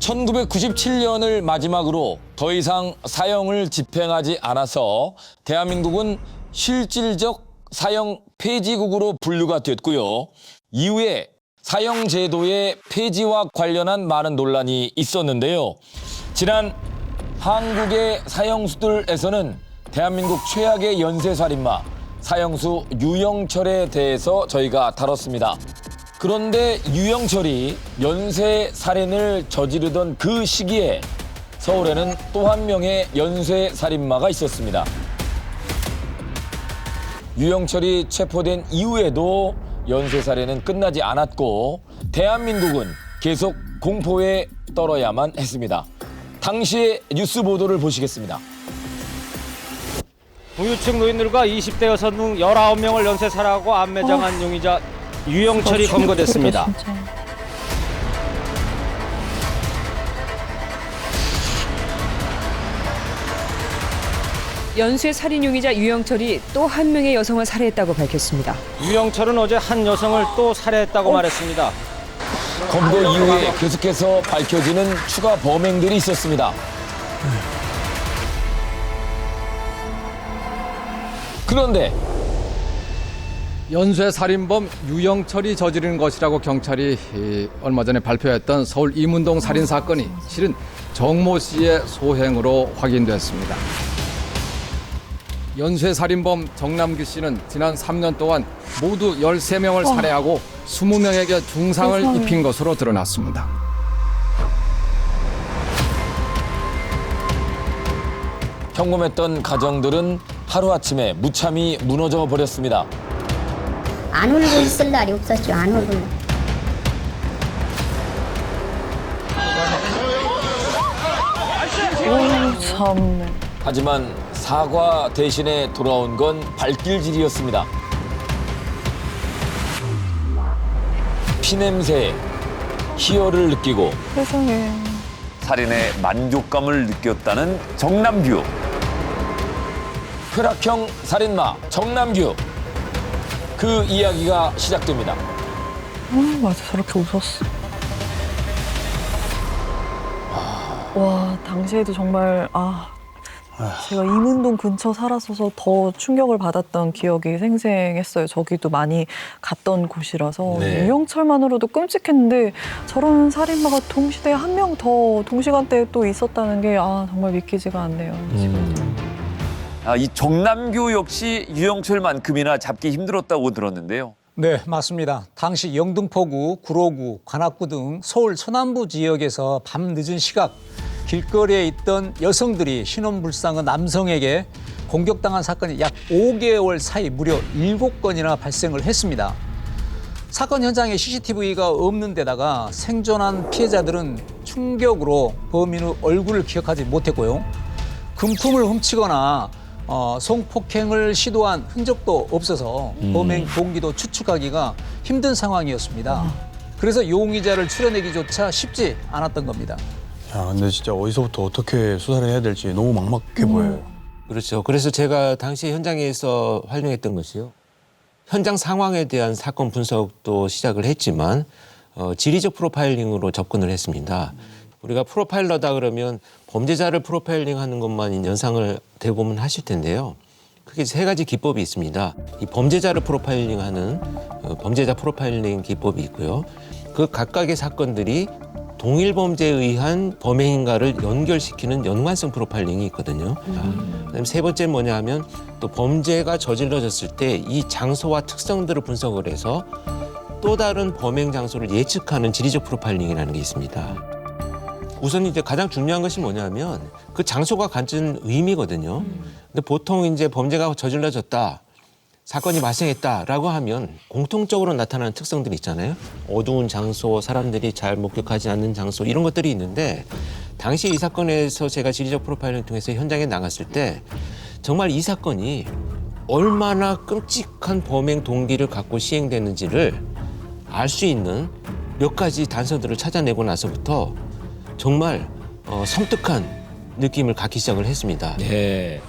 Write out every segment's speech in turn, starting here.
1997년을 마지막으로 더 이상 사형을 집행하지 않아서 대한민국은 실질적 사형 폐지국으로 분류가 됐고요. 이후에 사형 제도의 폐지와 관련한 많은 논란이 있었는데요. 지난 한국의 사형수들에서는 대한민국 최악의 연쇄살인마 사형수 유영철에 대해서 저희가 다뤘습니다. 그런데 유영철이 연쇄살인을 저지르던 그 시기에 서울에는 또 한 명의 연쇄살인마가 있었습니다. 유영철이 체포된 이후에도 연쇄살인은 끝나지 않았고 대한민국은 계속 공포에 떨어야만 했습니다. 당시의 뉴스 보도를 보시겠습니다. 부유층 노인들과 20대 여성 등 19명을 연쇄살해하고 암매장한 용의자 유영철이 검거됐습니다. 연쇄 살인 용의자 유영철이 또 한 명의 여성을 살해했다고 밝혔습니다. 유영철은 어제 한 여성을 또 살해했다고 말했습니다. 검거 이후에 계속해서 밝혀지는 추가 범행들이 있었습니다. 그런데 연쇄살인범 유영철이 저지른 것이라고 경찰이 얼마 전에 발표했던 서울 이문동 살인 사건이 실은 정모 씨의 소행으로 확인됐습니다. 연쇄살인범 정남규 씨는 지난 3년 동안 모두 13명을 살해하고 20명에게 중상을 입힌 것으로 드러났습니다. 평범했던 가정들은 하루아침에 무참히 무너져 버렸습니다. 안 울고 있을 날이 없었죠. 안 울고. 참네. 하지만 사과 대신에 돌아온 건 발길질이었습니다. 피냄새에 희열을 느끼고 세상에. 살인의 만족감을 느꼈다는 정남규. 쾌락형 살인마 정남규. 그 이야기가 시작됩니다. 맞아, 저렇게 웃었어. 와, 당시에도 정말 제가 이문동 근처 살았어서 더 충격을 받았던 기억이 생생했어요. 저기도 많이 갔던 곳이라서 네. 유영철만으로도 끔찍했는데 저런 살인마가 동시대에 한 명 더 동시간대에 또 있었다는 게 정말 믿기지가 않네요. 지금. 이 정남규 역시 유영철만큼이나 잡기 힘들었다고 들었는데요. 네, 맞습니다. 당시 영등포구, 구로구, 관악구 등 서울 서남부 지역에서 밤늦은 시각 길거리에 있던 여성들이 신원불상의 남성에게 공격당한 사건이 약 5개월 사이 무려 7건이나 발생을 했습니다. 사건 현장에 CCTV가 없는 데다가 생존한 피해자들은 충격으로 범인의 얼굴을 기억하지 못했고요. 금품을 훔치거나 성폭행을 시도한 흔적도 없어서 범행 동기도 추측하기가 힘든 상황이었습니다. 그래서 용의자를 추려내기조차 쉽지 않았던 겁니다. 야, 근데 진짜 어디서부터 어떻게 수사를 해야 될지 너무 막막해 보여요. 그렇죠. 그래서 제가 당시 현장에서 활용했던 것이요. 현장 상황에 대한 사건 분석도 시작을 했지만 지리적 프로파일링으로 접근을 했습니다. 우리가 프로파일러다 그러면 범죄자를 프로파일링하는 것만 연상을 대부분 하실 텐데요. 크게 세 가지 기법이 있습니다. 이 범죄자를 프로파일링하는 범죄자 프로파일링 기법이 있고요. 그 각각의 사건들이 동일 범죄에 의한 범행인가를 연결시키는 연관성 프로파일링이 있거든요. 그다음에 세 번째는 뭐냐 하면 또 범죄가 저질러졌을 때 이 장소와 특성들을 분석을 해서 또 다른 범행 장소를 예측하는 지리적 프로파일링이라는 게 있습니다. 우선 이제 가장 중요한 것이 뭐냐면 그 장소가 가진 의미거든요. 근데 보통 이제 범죄가 저질러졌다, 사건이 발생했다라고 하면 공통적으로 나타나는 특성들이 있잖아요. 어두운 장소, 사람들이 잘 목격하지 않는 장소 이런 것들이 있는데 당시 이 사건에서 제가 지리적 프로파일링을 통해서 현장에 나갔을 때 정말 이 사건이 얼마나 끔찍한 범행 동기를 갖고 시행됐는지를 알 수 있는 몇 가지 단서들을 찾아내고 나서부터 정말 섬뜩한 느낌을 갖기 시작을 했습니다. 네.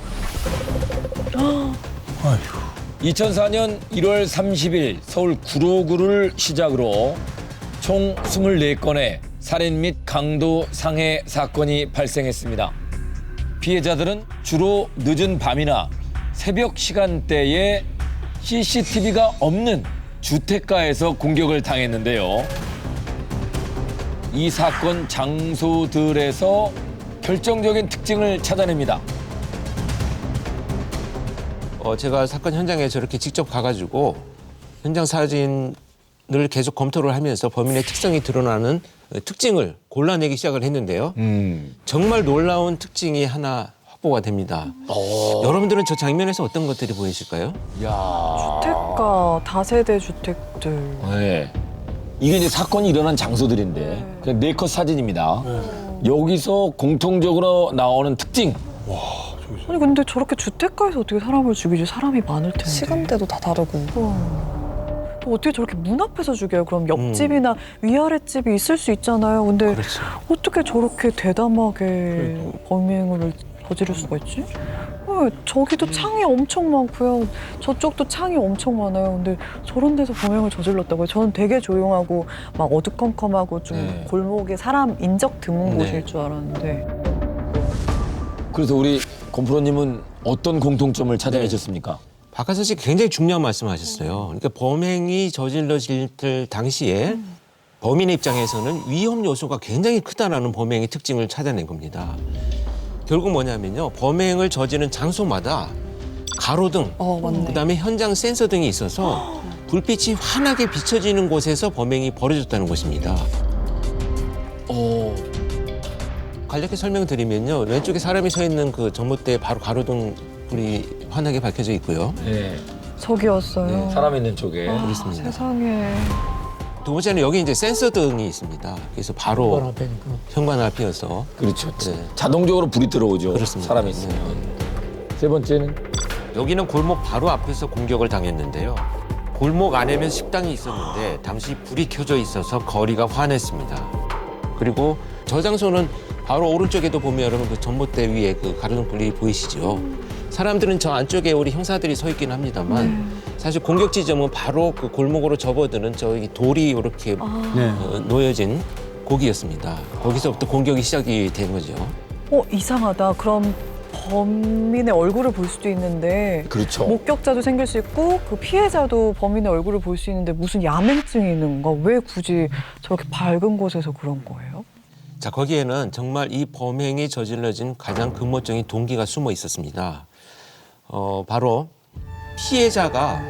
2004년 1월 30일 서울 구로구를 시작으로 총 24건의 살인 및 강도 상해 사건이 발생했습니다. 피해자들은 주로 늦은 밤이나 새벽 시간대에 CCTV가 없는 주택가에서 공격을 당했는데요. 이 사건 장소들에서 결정적인 특징을 찾아냅니다. 제가 사건 현장에 저렇게 직접 가가지고 현장 사진을 계속 검토를 하면서 범인의 특성이 드러나는 특징을 골라내기 시작을 했는데요. 정말 놀라운 특징이 하나 확보가 됩니다. 여러분들은 저 장면에서 어떤 것들이 보이실까요? 주택가, 다세대 주택들. 네. 이게 이제 사건이 일어난 장소들인데 그냥 네컷 사진입니다. 여기서 공통적으로 나오는 특징. 아니 근데 저렇게 주택가에서 어떻게 사람을 죽이지? 사람이 많을 텐데. 시간대도 다 다르고. 또 어떻게 저렇게 문 앞에서 죽여요? 그럼 옆집이나 위아래 집이 있을 수 있잖아요. 근데 어떻게 저렇게 대담하게 범행을 저지를 수가 있지? 저기도 창이 엄청 많고요. 저쪽도 창이 엄청 많아요. 근데 저런 데서 범행을 저질렀다고요? 저는 되게 조용하고 막 어두컴컴하고 좀 골목에 사람 인적 드문 곳일 줄 알았는데. 그래서 우리 권프로님은 어떤 공통점을 찾아내셨습니까? 박하선 씨 굉장히 중요한 말씀하셨어요. 그러니까 범행이 저질러질 당시에 범인의 입장에서는 위험 요소가 굉장히 크다라는 범행의 특징을 찾아낸 겁니다. 결국 뭐냐면요. 범행을 저지른 장소마다 가로등, 그다음에 현장 센서 등이 있어서 불빛이 환하게 비춰지는 곳에서 범행이 벌어졌다는 것입니다. 간략히 설명드리면요. 왼쪽에 사람이 서 있는 그 전봇대에 바로 가로등 불이 환하게 밝혀져 있고요. 네. 저기였어요. 사람 있는 쪽에. 그렇습니다. 세상에. 두 번째는 여기 이제 센서 등이 있습니다. 그래서 바로 현관 앞이어서. 그렇죠. 자동적으로 불이 들어오죠. 그렇습니다. 사람이 있으면. 세 번째는 여기는 골목 바로 앞에서 공격을 당했는데요. 골목 안에는 식당이 있었는데 당시 불이 켜져 있어서 거리가 환했습니다. 그리고 저 장소는 바로 오른쪽에도 보면 여러분 그 전봇대 위에 그 가로등 불이 보이시죠? 사람들은 저 안쪽에 우리 형사들이 서 있긴 합니다만 사실 공격 지점은 바로 그 골목으로 접어드는 저기 돌이 이렇게 놓여진 고기였습니다. 거기서부터 공격이 시작이 된 거죠. 이상하다. 그럼 범인의 얼굴을 볼 수도 있는데 그렇죠. 목격자도 생길 수 있고 그 피해자도 범인의 얼굴을 볼 수 있는데 무슨 야맹증이 있는 건가? 왜 굳이 저렇게 밝은 곳에서 그런 거예요? 자, 거기에는 정말 이 범행이 저질러진 가장 근본적인 동기가 숨어 있었습니다. 바로 피해자가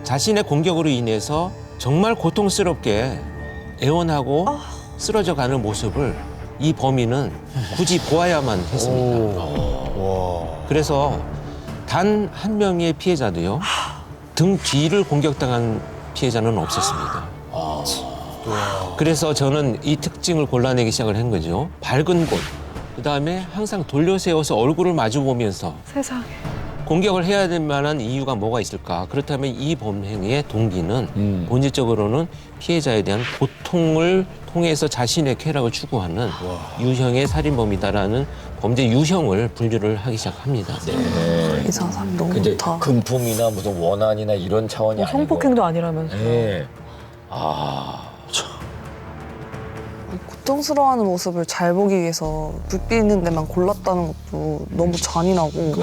자신의 공격으로 인해서 정말 고통스럽게 애원하고 쓰러져가는 모습을 이 범인은 굳이 보아야만 했습니다. 그래서 단 한 명의 피해자도요. 등 뒤를 공격당한 피해자는 없었습니다. 그래서 저는 이 특징을 골라내기 시작을 한 거죠. 밝은 곳, 그다음에 항상 돌려세워서 얼굴을 마주보면서 세상에. 공격을 해야 될 만한 이유가 뭐가 있을까? 그렇다면 이 범행의 동기는 본질적으로는 피해자에 대한 고통을 통해서 자신의 쾌락을 추구하는 유형의 살인범이다라는 범죄 유형을 분류를 하기 시작합니다. 이 사람 너무 이제 좋다. 금품이나 무슨 원한이나 이런 차원이 아니고. 성폭행도 아니라면서요. 네. 고통스러워하는 모습을 잘 보기 위해서 불빛 있는 데만 골랐다는 것도 너무 잔인하고.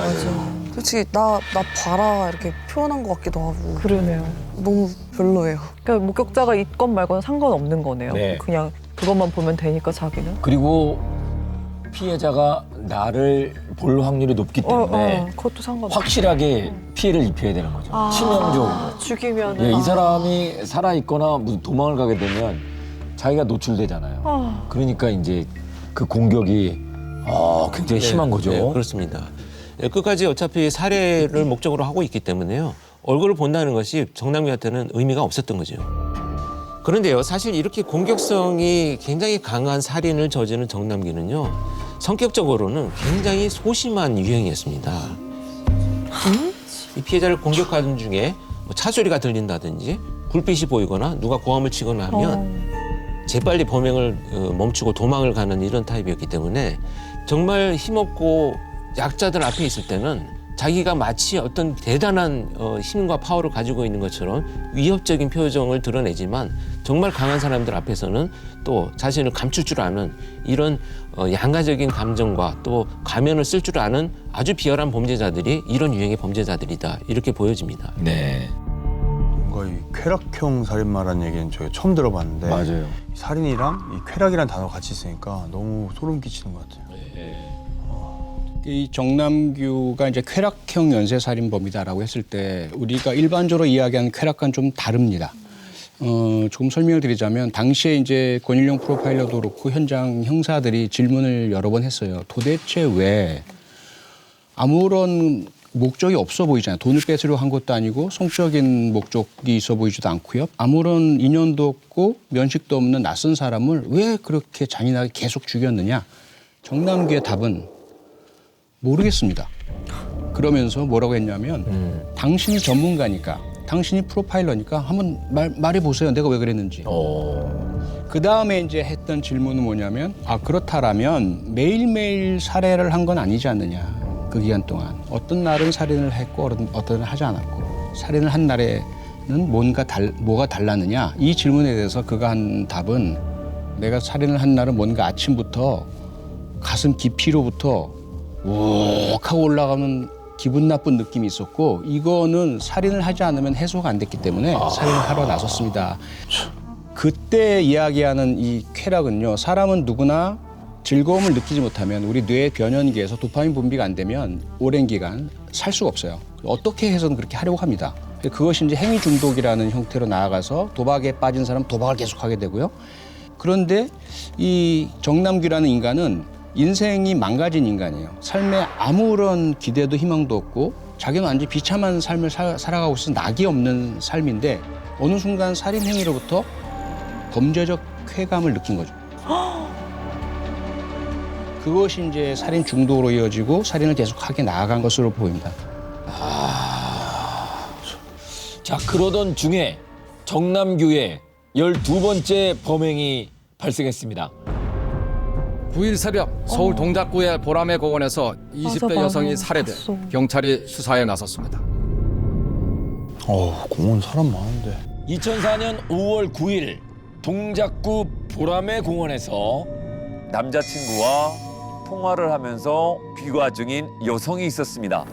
솔직히 나 봐라 이렇게 표현한 것 같기도 하고. 그러네요. 너무 별로예요. 그러니까 목격자가 있건 말건 상관없는 거네요. 네. 그냥 그것만 보면 되니까 자기는. 그리고 피해자가 나를 볼 확률이 높기 때문에 그것도 상관없어. 확실하게 피해를 입혀야 되는 거죠. 치명적으로. 죽이면. 이 사람이 살아있거나 무슨 도망을 가게 되면 자기가 노출되잖아요. 그러니까 이제 그 공격이 굉장히 심한 거죠. 네, 그렇습니다. 끝까지 어차피 살해를 목적으로 하고 있기 때문에요. 얼굴을 본다는 것이 정남규한테는 의미가 없었던 거죠. 그런데요, 사실 이렇게 공격성이 굉장히 강한 살인을 저지른 정남규는요, 성격적으로는 굉장히 소심한 유형이었습니다. 이 피해자를 공격하는 중에 뭐 차 소리가 들린다든지 불빛이 보이거나 누가 고함을 치거나 하면 재빨리 범행을 멈추고 도망을 가는 이런 타입이었기 때문에 정말 힘없고 약자들 앞에 있을 때는 자기가 마치 어떤 대단한 힘과 파워를 가지고 있는 것처럼 위협적인 표정을 드러내지만 정말 강한 사람들 앞에서는 또 자신을 감출 줄 아는 이런 양가적인 감정과 또 가면을 쓸 줄 아는 아주 비열한 범죄자들이 이런 유형의 범죄자들이다 이렇게 보여집니다. 네. 뭔가 이 쾌락형 살인마라는 얘기는 저희가 처음 들어봤는데 맞아요. 살인이랑 이 쾌락이란 단어가 같이 있으니까 너무 소름 끼치는 것 같아요. 이 정남규가 이제 쾌락형 연쇄살인범이다라고 했을 때 우리가 일반적으로 이야기하는 쾌락과는 좀 다릅니다. 조금 설명을 드리자면 당시에 이제 권일용 프로파일러도 그렇고 현장 형사들이 질문을 여러 번 했어요. 도대체 왜 아무런 목적이 없어 보이잖아요. 돈을 뺏으려고 한 것도 아니고 성적인 목적이 있어 보이지도 않고요. 아무런 인연도 없고 면식도 없는 낯선 사람을 왜 그렇게 잔인하게 계속 죽였느냐. 정남규의 답은 모르겠습니다. 그러면서 뭐라고 했냐면 당신이 전문가니까 당신이 프로파일러니까 한번 말해보세요. 내가 왜 그랬는지. 그 다음에 이제 했던 질문은 뭐냐면 그렇다라면 매일매일 살해를 한 건 아니지 않느냐. 그 기간 동안. 어떤 날은 살인을 했고 어떤 날은 하지 않았고. 살인을 한 날에는 뭐가 달랐느냐. 이 질문에 대해서 그가 한 답은 내가 살인을 한 날은 뭔가 아침부터 가슴 깊이로부터 욱 하고 올라가는 기분 나쁜 느낌이 있었고 이거는 살인을 하지 않으면 해소가 안 됐기 때문에 살인을 하러 나섰습니다. 그때 이야기하는 이 쾌락은요. 사람은 누구나 즐거움을 느끼지 못하면 우리 뇌 변연기에서 도파민 분비가 안 되면 오랜 기간 살 수가 없어요. 어떻게 해서는 그렇게 하려고 합니다. 그것이 이제 행위 중독이라는 형태로 나아가서 도박에 빠진 사람 도박을 계속하게 되고요. 그런데 이 정남규라는 인간은 인생이 망가진 인간이에요. 삶에 아무런 기대도 희망도 없고 자기는 완전히 비참한 삶을 살아가고 있어서 낙이 없는 삶인데 어느 순간 살인 행위로부터 범죄적 쾌감을 느낀 거죠. 그것이 이제 살인 중독으로 이어지고 살인을 계속하게 나아간 것으로 보입니다. 자, 그러던 중에 정남규의 12번째 범행이 발생했습니다. 9일 새벽 서울 동작구의 보라매 공원에서 20대 맞아. 여성이 살해돼 봤어. 경찰이 수사에 나섰습니다. 공원 사람 많은데. 2004년 5월 9일 동작구 보라매 공원에서 남자친구와 통화를 하면서 귀가 중인 여성이 있었습니다.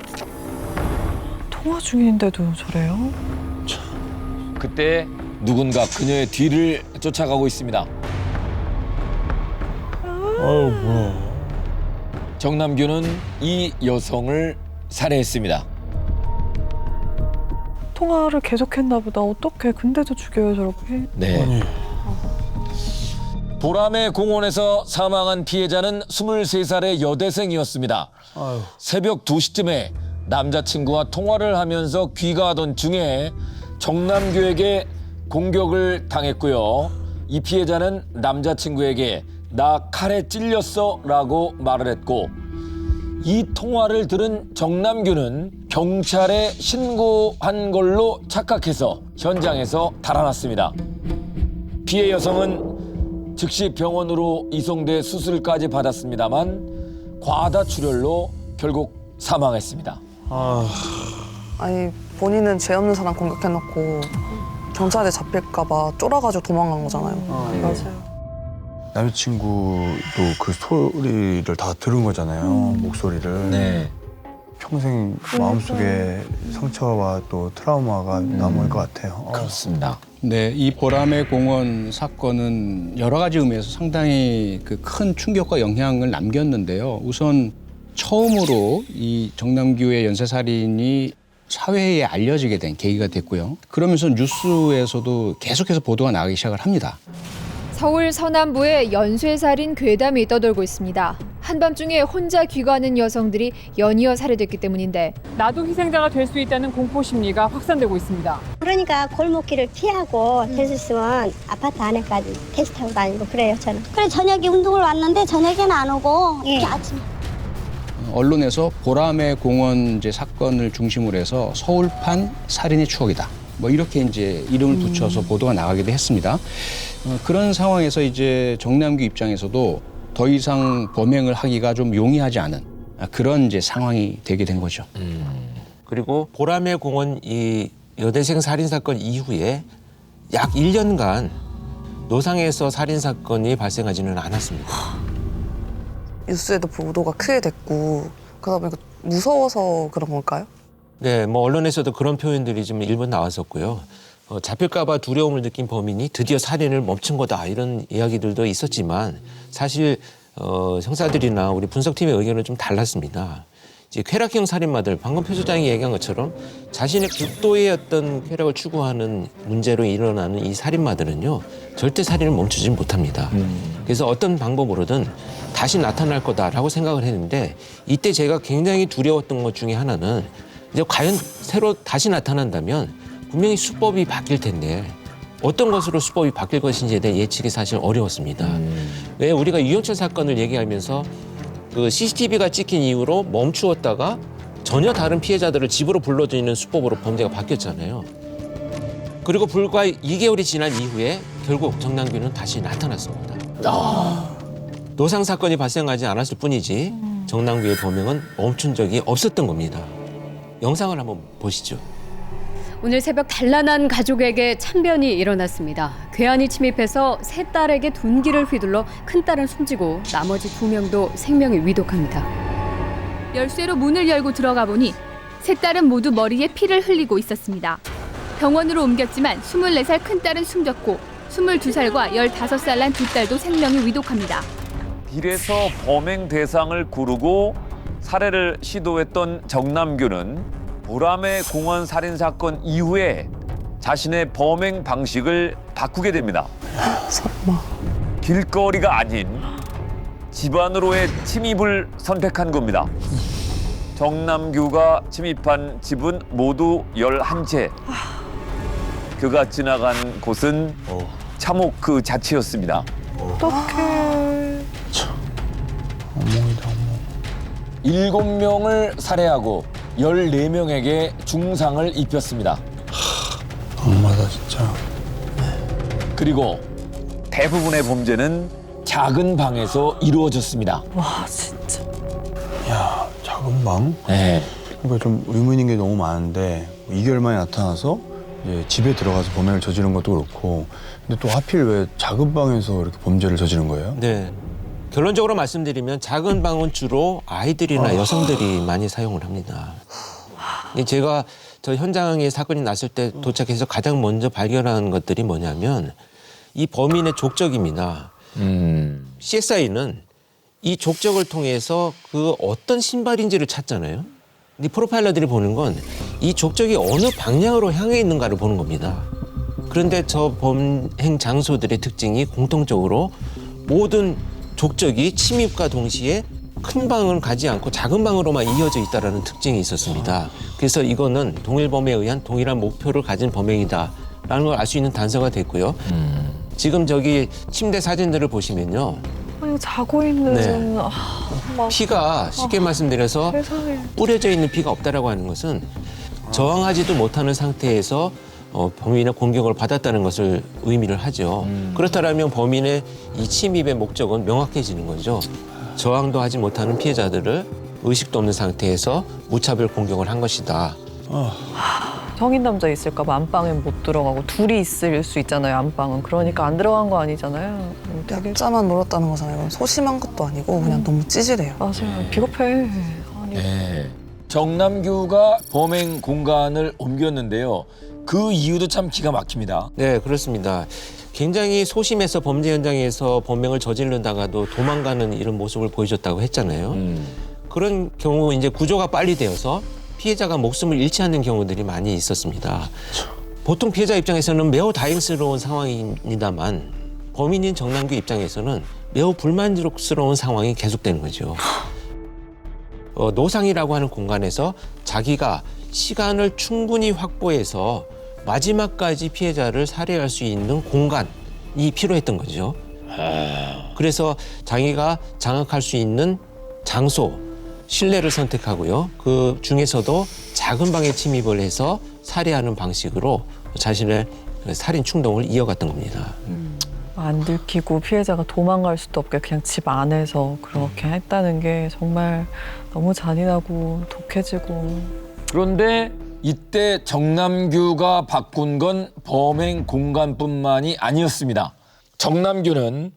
통화 중인데도 저래요? 그때 누군가 그녀의 뒤를 쫓아가고 있습니다. 뭐야. 정남규는 이 여성을 살해했습니다. 통화를 계속했나 보다. 어떡해. 근데도 죽여요 저렇게. 네. 보라매 공원에서 사망한 피해자는 23살의 여대생이었습니다. 새벽 2시쯤에 남자친구와 통화를 하면서 귀가하던 중에 정남규에게 공격을 당했고요. 이 피해자는 남자친구에게 나 칼에 찔렸어 라고 말을 했고 이 통화를 들은 정남규는 경찰에 신고한 걸로 착각해서 현장에서 달아났습니다. 피해 여성은 즉시 병원으로 이송돼 수술까지 받았습니다만 과다출혈로 결국 사망했습니다. 아니 본인은 죄 없는 사람 공격해놓고 경찰에 잡힐까 봐 쫄아가지고 도망간 거잖아요. 맞아요. 남자친구도 그 소리를 다 들은 거잖아요. 목소리를. 네. 평생 마음속에 상처와 또 트라우마가 남을 것 같아요. 그렇습니다. 네, 이 보라매 공원 사건은 여러 가지 의미에서 상당히 그 큰 충격과 영향을 남겼는데요. 우선 처음으로 이 정남규의 연쇄살인이 사회에 알려지게 된 계기가 됐고요. 그러면서 뉴스에서도 계속해서 보도가 나가기 시작을 합니다. 서울 서남부에 연쇄살인 괴담이 떠돌고 있습니다. 한밤중에 혼자 귀가하는 여성들이 연이어 살해됐기 때문인데 나도 희생자가 될 수 있다는 공포 심리가 확산되고 있습니다. 그러니까 골목길을 피하고 될 수 있으면 아파트 안에까지 택시 타고 다니고 그래요 저는. 그래 저녁에 운동을 왔는데 저녁에는 안 오고 이렇게 아침에. 언론에서 보라매 공원 이제 사건을 중심으로 해서 서울판 살인의 추억이다. 뭐 이렇게 이제 이름을 붙여서 보도가 나가기도 했습니다. 그런 상황에서 이제 정남규 입장에서도 더 이상 범행을 하기가 좀 용이하지 않은 그런 이제 상황이 되게 된 거죠. 그리고 보라매 공원 이 여대생 살인 사건 이후에 약 1년간 노상에서 살인 사건이 발생하지는 않았습니다. 뉴스에도 보도가 크게 됐고 그러다 보니까 무서워서 그런 걸까요? 네, 뭐 언론에서도 그런 표현들이 좀 일부 나왔었고요. 잡힐까봐 두려움을 느낀 범인이 드디어 살인을 멈춘 거다 이런 이야기들도 있었지만 사실 형사들이나 우리 분석팀의 의견은 좀 달랐습니다. 이제 쾌락형 살인마들 방금 표 소장이 얘기한 것처럼 자신의 극도의 어떤 쾌락을 추구하는 문제로 일어나는 이 살인마들은요 절대 살인을 멈추지 못합니다. 그래서 어떤 방법으로든 다시 나타날 거다라고 생각을 했는데 이때 제가 굉장히 두려웠던 것 중에 하나는 이제 과연 새로 다시 나타난다면 분명히 수법이 바뀔 텐데 어떤 것으로 수법이 바뀔 것인지에 대한 예측이 사실 어려웠습니다. 왜 우리가 유영철 사건을 얘기하면서 그 CCTV가 찍힌 이후로 멈추었다가 전혀 다른 피해자들을 집으로 불러들이는 수법으로 범죄가 바뀌었잖아요. 그리고 불과 2개월이 지난 이후에 결국 정남규는 다시 나타났습니다. 노상 사건이 발생하지 않았을 뿐이지 정남규의 범행은 멈춘 적이 없었던 겁니다. 영상을 한번 보시죠. 오늘 새벽 단란한 가족에게 참변이 일어났습니다. 괴한이 침입해서 세 딸에게 둔기를 휘둘러 큰딸은 숨지고 나머지 2명도 생명이 위독합니다. 열쇠로 문을 열고 들어가 보니 세 딸은 모두 머리에 피를 흘리고 있었습니다. 병원으로 옮겼지만 24살 큰딸은 숨졌고 22살과 15살 난 두 딸도 생명이 위독합니다. 빌에서 범행 대상을 고르고 살해를 시도했던 정남규는 보라매 공원 살인 사건 이후에 자신의 범행 방식을 바꾸게 됩니다. 설마. 길거리가 아닌 집 안으로의 침입을 선택한 겁니다. 정남규가 침입한 집은 모두 11채. 그가 지나간 곳은 참혹 그 자체였습니다. 어떡해. 어머니다, 어머. 7명을 살해하고 14명에게 중상을 입혔습니다. 엄마다 진짜. 그리고 대부분의 범죄는 작은 방에서 이루어졌습니다. 와 진짜. 야, 작은 방? 네. 그러니까 좀 의문인 게 너무 많은데 2개월 만에 나타나서 이제 집에 들어가서 범행을 저지른 것도 그렇고 근데 또 하필 왜 작은 방에서 이렇게 범죄를 저지른 거예요? 네. 결론적으로 말씀드리면 작은 방은 주로 아이들이나 여성들이 많이 사용을 합니다. 제가 저 현장에 사건이 났을 때 도착해서 가장 먼저 발견한 것들이 뭐냐면 이 범인의 족적입니다. CSI는 이 족적을 통해서 그 어떤 신발인지를 찾잖아요. 근데 프로파일러들이 보는 건 이 족적이 어느 방향으로 향해 있는가를 보는 겁니다. 그런데 저 범행 장소들의 특징이 공통적으로 모든 족적이 침입과 동시에 큰 방을 가지 않고 작은 방으로만 이어져 있다는 특징이 있었습니다. 그래서 이거는 동일범에 의한 동일한 목표를 가진 범행이다라는 걸 알 수 있는 단서가 됐고요. 지금 저기 침대 사진들을 보시면요. 아니 자고 있는 막 피가 쉽게 말씀드려서 세상에. 뿌려져 있는 피가 없다라고 하는 것은 저항하지도 못하는 상태에서 범인의 공격을 받았다는 것을 의미를 하죠. 그렇다면 범인의 이 침입의 목적은 명확해지는 거죠. 저항도 하지 못하는 피해자들을 의식도 없는 상태에서 무차별 공격을 한 것이다. 성인 남자 있을까 봐 안방에 못 들어가고 둘이 있을 수 있잖아요. 안방은. 그러니까 안 들어간 거 아니잖아요. 되게 약자만 놀았다는 거잖아요. 소심한 것도 아니고 그냥 너무 찌질해요. 맞아요. 비겁해. 아니. 네. 정남규가 범행 공간을 옮겼는데요. 그 이유도 참 기가 막힙니다. 네, 그렇습니다. 굉장히 소심해서 범죄 현장에서 범행을 저지르다가도 도망가는 이런 모습을 보여줬다고 했잖아요. 그런 경우 이제 구조가 빨리 되어서 피해자가 목숨을 잃지 않는 경우들이 많이 있었습니다. 보통 피해자 입장에서는 매우 다행스러운 상황입니다만 범인인 정남규 입장에서는 매우 불만족스러운 상황이 계속되는 거죠. 노상이라고 하는 공간에서 자기가 시간을 충분히 확보해서 마지막까지 피해자를 살해할 수 있는 공간이 필요했던 거죠. 그래서 자기가 장악할 수 있는 장소, 실내를 선택하고요. 그 중에서도 작은 방에 침입을 해서 살해하는 방식으로 자신의 살인 충동을 이어갔던 겁니다. 안 들키고 피해자가 도망갈 수도 없게 그냥 집 안에서 그렇게 했다는 게 정말 너무 잔인하고 독해지고 그런데 이때 정남규가 바꾼 건 범행 공간뿐만이 아니었습니다. 정남규는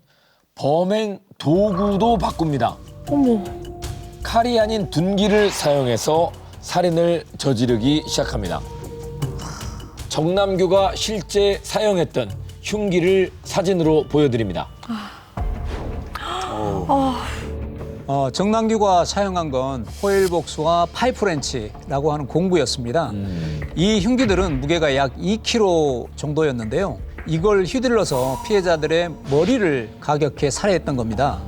범행 도구도 바꿉니다. 어머. 칼이 아닌 둔기를 사용해서 살인을 저지르기 시작합니다. 정남규가 실제 사용했던 흉기를 사진으로 보여드립니다. 정남규가 사용한 건 호일복수와 파이프렌치라고 하는 공구였습니다. 이 흉기들은 무게가 약 2kg 정도였는데요. 이걸 휘둘러서 피해자들의 머리를 가격해 살해했던 겁니다.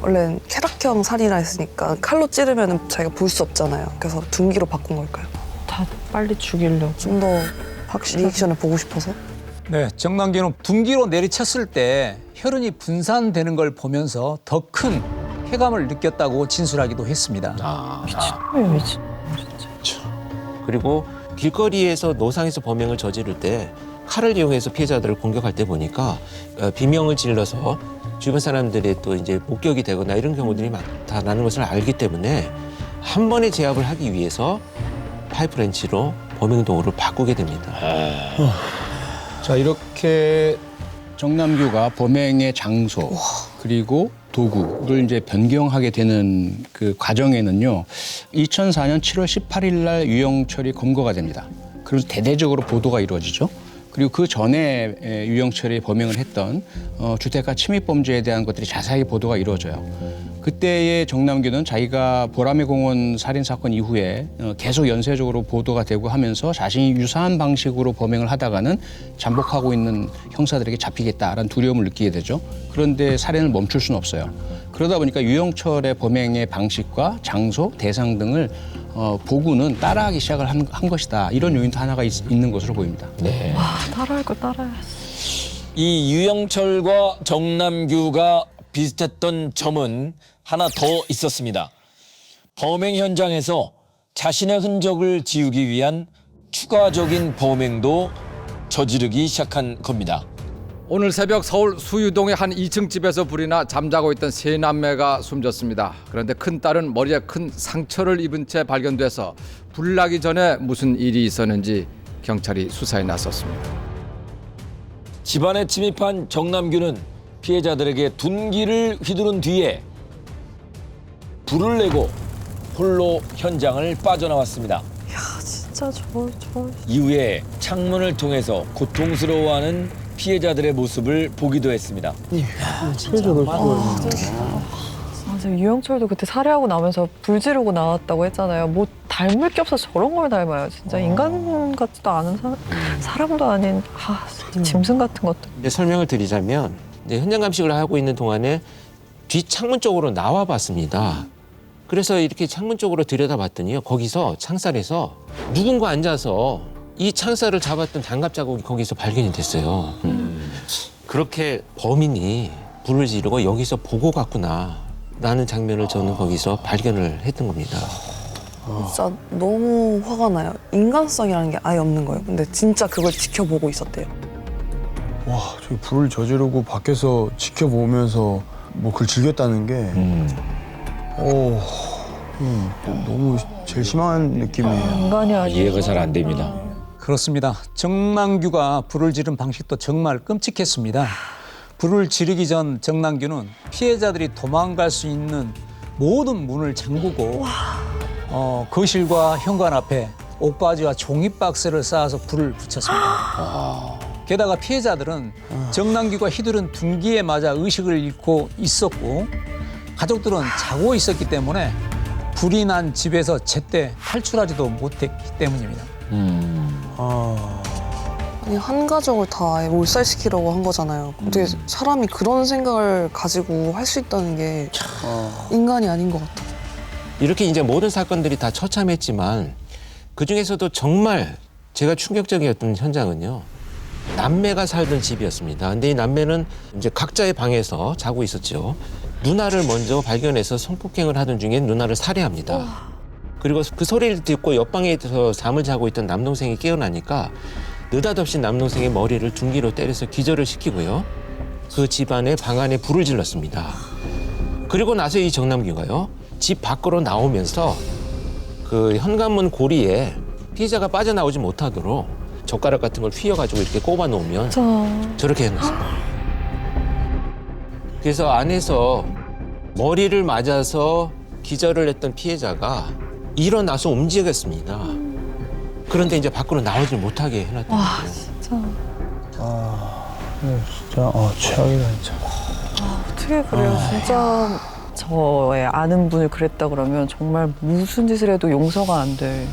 원래는 쾌락형 살이라 했으니까 칼로 찌르면 자기가 볼 수 없잖아요. 그래서 둔기로 바꾼 걸까요? 다 빨리 죽이려고. 좀 더 리액션을 보고 싶어서? 네, 정남규는 둔기로 내리쳤을 때 혈흔이 분산되는 걸 보면서 더 큰 쾌감을 느꼈다고 진술하기도 했습니다. 미친. 그리고 길거리에서 노상에서 범행을 저지를 때 칼을 이용해서 피해자들을 공격할 때 보니까 비명을 질러서 주변 사람들의 또 이제 목격이 되거나 이런 경우들이 많다라는 것을 알기 때문에 한 번에 제압을 하기 위해서 파이프렌치로 범행 도구를 바꾸게 됩니다. 자, 이렇게 정남규가 범행의 장소 그리고 도구를 이제 변경하게 되는 그 과정에는요. 2004년 7월 18일 날 유영철이 검거가 됩니다. 그래서 대대적으로 보도가 이루어지죠. 그리고 그 전에 유영철이 범행을 했던 주택가 침입 범죄에 대한 것들이 자세하게 보도가 이루어져요. 그때의 정남규는 자기가 보라매 공원 살인 사건 이후에 계속 연쇄적으로 보도가 되고 하면서 자신이 유사한 방식으로 범행을 하다가는 잠복하고 있는 형사들에게 잡히겠다라는 두려움을 느끼게 되죠. 그런데 살인을 멈출 수는 없어요. 그러다 보니까 유영철의 범행의 방식과 장소, 대상 등을 보고는 따라하기 시작을 한 것이다. 이런 요인도 하나가 있는 것으로 보입니다. 네. 와, 따라할 걸 따라야지. 이 유영철과 정남규가 비슷했던 점은 하나 더 있었습니다. 범행 현장에서 자신의 흔적을 지우기 위한 추가적인 범행도 저지르기 시작한 겁니다. 오늘 새벽 서울 수유동의 한 2층 집에서 불이 나 잠자고 있던 세 남매가 숨졌습니다. 그런데 큰딸은 머리에 큰 상처를 입은 채 발견돼서 불 나기 전에 무슨 일이 있었는지 경찰이 수사에 나섰습니다. 집안에 침입한 정남규는 피해자들에게 둔기를 휘두른 뒤에 불을 내고 홀로 현장을 빠져나왔습니다. 야, 진짜 저. 이후에 창문을 통해서 고통스러워하는 피해자들의 모습을 보기도 했습니다. 맞아, 유영철도 그때 살해하고 나면서 불 지르고 나왔다고 했잖아요. 뭐 닮을 게 없어서 저런 걸 닮아요. 진짜 인간 같지도 않은 사람도 아닌 짐승 같은 것도. 이제 설명을 드리자면 이제 현장 감식을 하고 있는 동안에 뒷 창문 쪽으로 나와 봤습니다. 그래서 이렇게 창문 쪽으로 들여다봤더니요. 거기서 창살에서 누군가 앉아서 이 창살을 잡았던 장갑 자국이 거기서 발견이 됐어요. 그렇게 범인이 불을 지르고 여기서 보고 갔구나라는 장면을 저는 거기서 발견을 했던 겁니다. 진짜 너무 화가 나요. 인간성이라는 게 아예 없는 거예요. 근데 진짜 그걸 지켜보고 있었대요. 와, 저기 불을 저지르고 밖에서 지켜보면서 뭐 그걸 즐겼다는 게 너무 제일 심한 느낌이에요. 인간이 아니고. 이해가 잘 안 됩니다. 그렇습니다. 정남규가 불을 지른 방식도 정말 끔찍했습니다. 불을 지르기 전 정남규는 피해자들이 도망갈 수 있는 모든 문을 잠그고 거실과 현관 앞에 옷가지와 종이 박스를 쌓아서 불을 붙였습니다. 게다가 피해자들은 정남규가 휘두른 둔기에 맞아 의식을 잃고 있었고 가족들은 자고 있었기 때문에 불이 난 집에서 제때 탈출하지도 못했기 때문입니다. 아니, 한 가족을 다 아예 몰살시키려고 한 거잖아요. 어떻게 사람이 그런 생각을 가지고 할 수 있다는 게 인간이 아닌 것 같아요. 이렇게 이제 모든 사건들이 다 처참했지만 그중에서도 정말 제가 충격적이었던 현장은요. 남매가 살던 집이었습니다. 근데 이 남매는 이제 각자의 방에서 자고 있었죠. 누나를 먼저 발견해서 성폭행을 하던 중에 누나를 살해합니다. 그리고 그 소리를 듣고 옆방에서 잠을 자고 있던 남동생이 깨어나니까 느닷없이 남동생의 머리를 둔기로 때려서 기절을 시키고요. 그 집안의 방 안에 불을 질렀습니다. 그리고 나서 이 정남규가요. 집 밖으로 나오면서 그 현관문 고리에 피해자가 빠져나오지 못하도록 젓가락 같은 걸 휘어가지고 이렇게 꼽아 놓으면 저렇게 해놨습니다. 그래서 안에서 머리를 맞아서 기절을 했던 피해자가 일어나서 움직였습니다. 그런데 이제 밖으로 나오지 못하게 해놨던 거예요. 진짜. 진짜 최악이다 진짜. 어떻게 그래요? 진짜 저의 아는 분을 그랬다 그러면 정말 무슨 짓을 해도 용서가 안 돼.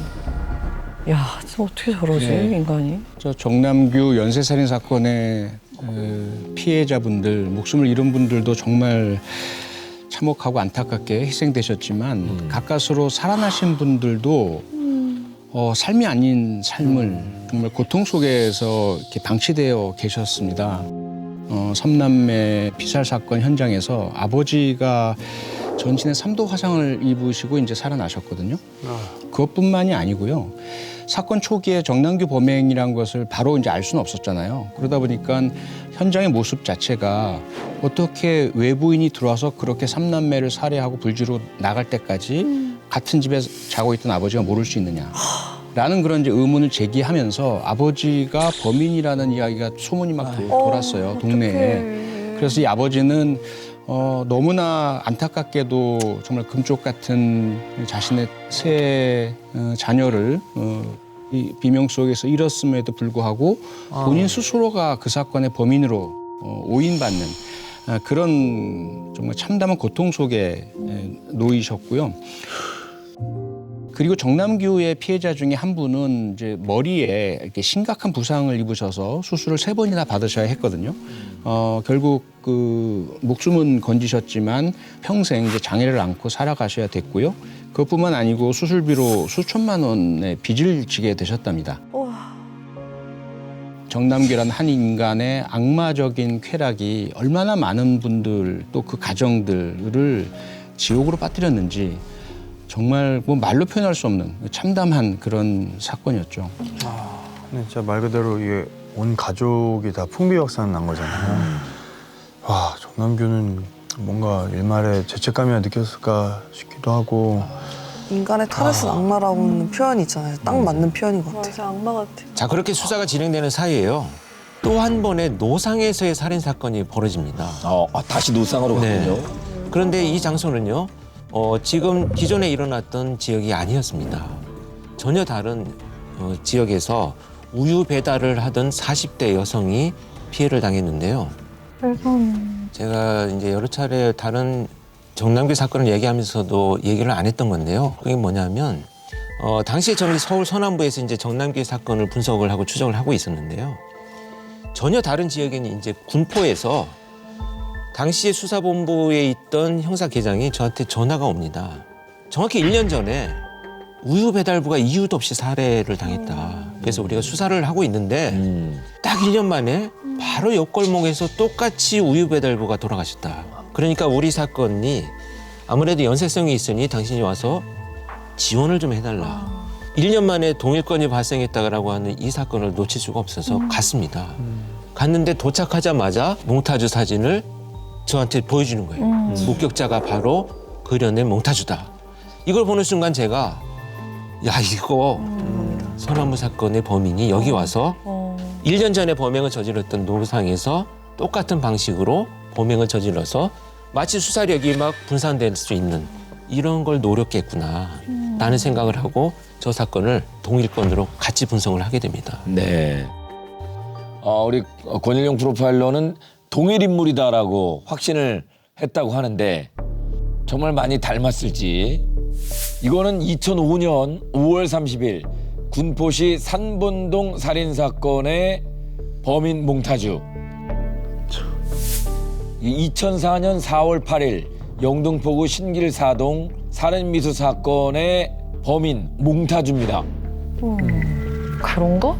야, 진짜 어떻게 저러지, 인간이? 저 정남규 연쇄살인 사건의 피해자분들, 목숨을 잃은 분들도 정말 참혹하고 안타깝게 희생되셨지만 가까스로 살아나신 분들도 삶이 아닌 삶을 정말 고통 속에서 이렇게 방치되어 계셨습니다. 삼남매 피살 사건 현장에서 아버지가 전신에 3도 화상을 입으시고 이제 살아나셨거든요. 그것뿐만이 아니고요. 사건 초기에 정남규 범행이란 것을 바로 이제 알 수는 없었잖아요. 그러다 보니까 현장의 모습 자체가 어떻게 외부인이 들어와서 그렇게 삼남매를 살해하고 불지로 나갈 때까지 같은 집에 자고 있던 아버지가 모를 수 있느냐. 라는 그런 이제 의문을 제기하면서 아버지가 범인이라는 이야기가 소문이 막 돌았어요, 동네에. 그래서 이 아버지는 너무나 안타깝게도 정말 금쪽 같은 자신의 세 자녀를 이 비명 속에서 잃었음에도 불구하고 본인 스스로가 그 사건의 범인으로 오인받는 그런 정말 참담한 고통 속에 놓이셨고요. 그리고 정남규의 피해자 중에 한 분은 이제 머리에 이렇게 심각한 부상을 입으셔서 수술을 3번이나 받으셔야 했거든요. 결국 그 목숨은 건지셨지만 평생 이제 장애를 안고 살아가셔야 됐고요. 그것뿐만 아니고 수술비로 수천만 원의 빚을 지게 되셨답니다. 정남규라는 한 인간의 악마적인 쾌락이 얼마나 많은 분들 또 그 가정들을 지옥으로 빠뜨렸는지 정말 뭐 말로 표현할 수 없는 참담한 그런 사건이었죠. 근데 진짜 말 그대로 이게 온 가족이 다 풍비박산 난 거잖아요. 와, 정남규는 뭔가 일말에 죄책감이나 느꼈을까 싶기도 하고. 인간의 탈에서 악마라고는 표현이 있잖아요. 딱 맞는 표현인 것 같아요. 맞아, 악마 같아. 자, 그렇게 수사가 진행되는 사이에요. 또 한 번의 노상에서의 살인 사건이 벌어집니다. 다시 노상으로 갔군요. 그런데 이 장소는요. 지금 기존에 일어났던 지역이 아니었습니다. 전혀 다른 지역에서 우유 배달을 하던 40대 여성이 피해를 당했는데요. 제가 이제 여러 차례 다른 정남규 사건을 얘기하면서도 얘기를 안 했던 건데요. 그게 뭐냐면 당시에 저는 서울 서남부에서 이제 정남규 사건을 분석을 하고 추적을 하고 있었는데요. 전혀 다른 지역에는 이제 군포에서 당시에 수사본부에 있던 형사계장이 저한테 전화가 옵니다. 정확히 1년 전에 우유 배달부가 이유도 없이 살해를 당했다. 그래서 우리가 수사를 하고 있는데 딱 1년 만에 바로 옆골목에서 똑같이 우유 배달부가 돌아가셨다. 그러니까 우리 사건이 아무래도 연쇄성이 있으니 당신이 와서 지원을 좀 해달라. 1년 만에 동일건이 발생했다고 하는 이 사건을 놓칠 수가 없어서 갔습니다. 갔는데 도착하자마자 몽타주 사진을 저한테 보여주는 거예요. 목격자가 바로 그려낸 몽타주다. 이걸 보는 순간 제가 야, 이거 서남부 사건의 범인이 여기 와서 1년 전에 범행을 저질렀던 노상에서 똑같은 방식으로 범행을 저질러서 마치 수사력이 막 분산될 수 있는 이런 걸 노렸겠구나 라는 생각을 하고 저 사건을 동일건으로 같이 분석을 하게 됩니다. 네. 우리 권일용 프로파일러는 동일 인물이다라고 확신을 했다고 하는데 정말 많이 닮았을지. 이거는 2005년 5월 30일 군포시 산본동 살인사건의 범인 몽타주. 2004년 4월 8일 영등포구 신길 4동 살인미수 사건의 범인 몽타주입니다. 그런가?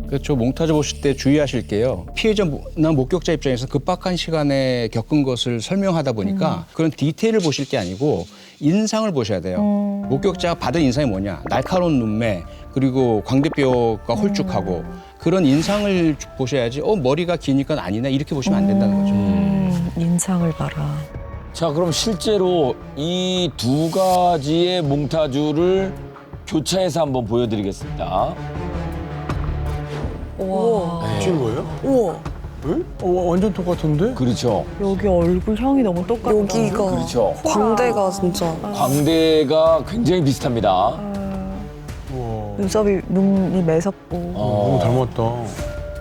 그렇죠. 몽타주 보실 때 주의하실 게요. 피해자나 목격자 입장에서 급박한 시간에 겪은 것을 설명하다 보니까 그런 디테일을 보실 게 아니고 인상을 보셔야 돼요. 목격자가 받은 인상이 뭐냐. 날카로운 눈매 그리고 광대뼈가 홀쭉하고 그런 인상을 보셔야지 머리가 기니까 아니네 이렇게 보시면 안 된다는 거죠. 인상을 봐라. 자, 그럼 실제로 이 두 가지의 몽타주를 교차해서 한번 보여드리겠습니다. 와. 붙인 거예요? 우와. 응? 완전 똑같은데? 그렇죠. 여기 얼굴 향이 너무 똑같다. 여기가 그렇죠. 광대가 진짜 광대가 굉장히 비슷합니다. 눈썹이 눈이 매섭고. 너무 닮았다.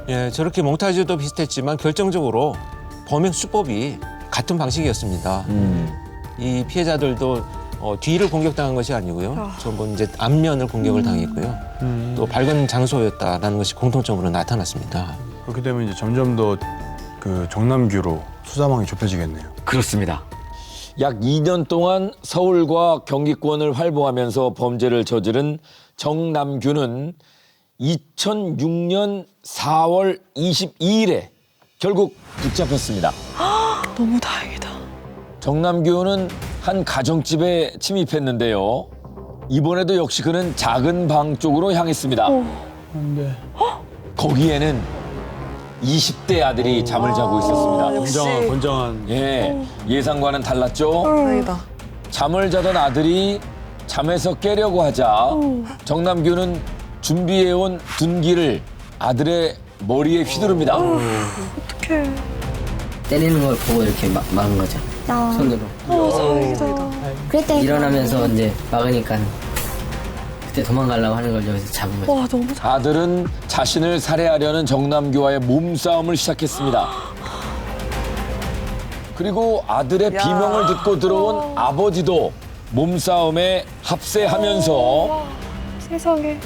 예, 저렇게 몽타주도 비슷했지만 결정적으로 범행 수법이 같은 방식이었습니다. 이 피해자들도 뒤를 공격당한 것이 아니고요. 전부 이제 앞면을 공격을 당했고요. 또 밝은 장소였다라는 것이 공통점으로 나타났습니다. 그렇게 되면 이제 점점 더 그 정남규로 수사망이 좁혀지겠네요. 그렇습니다. 약 2년 동안 서울과 경기권을 활보하면서 범죄를 저지른 정남규는 2006년 4월 22일에 결국 붙잡혔습니다. 너무 다행이다. 정남규는 한 가정집에 침입했는데요. 이번에도 역시 그는 작은 방 쪽으로 향했습니다. 근데 거기에는 20대 아들이 잠을 자고 있었습니다. 건장한. 예, 예상과는 달랐죠. 다행이다. 잠을 자던 아들이 잠에서 깨려고 하자 정남규는 준비해온 둔기를 아들의 머리에 휘두릅니다. 어떡해. 때리는 걸 보고 이렇게 막은 거죠. 손으로. 다행이다. 그랬더니 일어나면서 이제 막으니까 그때 도망가려고 하는 걸 여기서 잡은 거죠. 와, 너무 아들은 자신을 살해하려는 정남규와의 몸싸움을 시작했습니다. 그리고 아들의 비명을 듣고 들어온 아버지도 몸싸움에 합세하면서 세상에.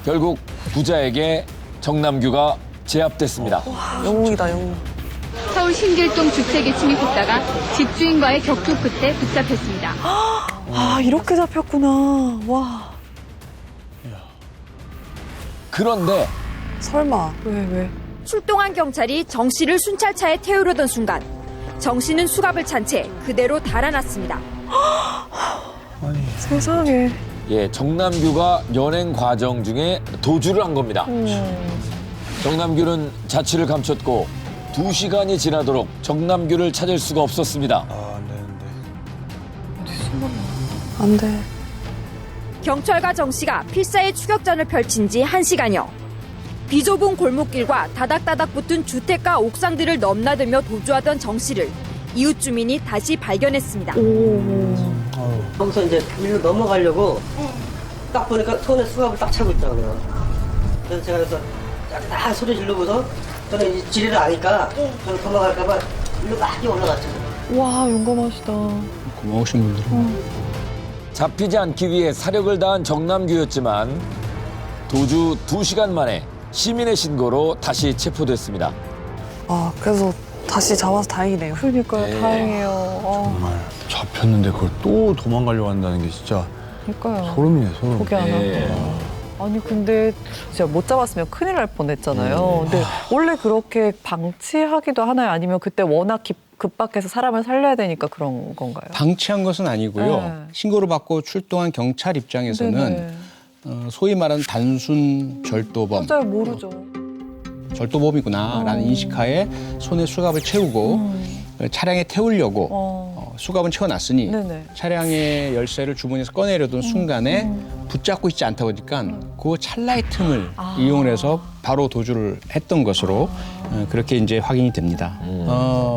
결국 부자에게 정남규가 제압됐습니다. 영웅이다, 영웅. 서울 신길동 주택에 침입했다가 집주인과의 격투 끝에 붙잡혔습니다. 아, 이렇게 잡혔구나. 와. 그런데 설마. 왜? 출동한 경찰이 정 씨를 순찰차에 태우려던 순간 정 씨는 수갑을 찬 채 그대로 달아났습니다. 세상에. 예, 정남규가 연행 과정 중에 도주를 한 겁니다. 정남규는 자취를 감췄고 2시간이 지나도록 정남규를 찾을 수가 없었습니다. 안 돼. 경찰과 정 씨가 필사의 추격전을 펼친 지 1시간여. 비좁은 골목길과 다닥다닥 붙은 주택가 옥상들을 넘나들며 도주하던 정 씨를 이웃 주민이 다시 발견했습니다. 거기서 이제 일로 넘어가려고 딱 보니까 손에 수갑을 딱 차고 있더라고요. 그래서 제가 그래서 딱 소리 지르고서 저는 이제 지리를 아니까 저는 도망갈까봐 일로 막 올라갔죠. 와, 용감하시다. 고마우신 분들은. 잡히지 않기 위해 사력을 다한 정남규였지만 도주 2시간 만에 시민의 신고로 다시 체포됐습니다. 아, 그래서 다시 잡아서 다행이네요. 그러니까요, 다행이에요. 정말 잡혔는데 그걸 또 도망가려고 한다는 게 진짜 그러니까요. 소름이네, 소름. 포기 안 하고. 아니, 근데 진짜 못 잡았으면 큰일 날 뻔했잖아요. 근데 원래 그렇게 방치하기도 하나요? 아니면 그때 워낙 급박해서 사람을 살려야 되니까 그런 건가요? 방치한 것은 아니고요. 네. 신고를 받고 출동한 경찰 입장에서는 소위 말하는 단순 절도범. 맞아요, 모르죠. 절도범이구나라는 인식하에 손에 수갑을 채우고 차량에 태우려고 수갑은 채워놨으니 차량의 열쇠를 주머니에서 꺼내려던 순간에 붙잡고 있지 않다 보니까 그 찰나의 틈을 이용해서 바로 도주를 했던 것으로 그렇게 이제 확인이 됩니다.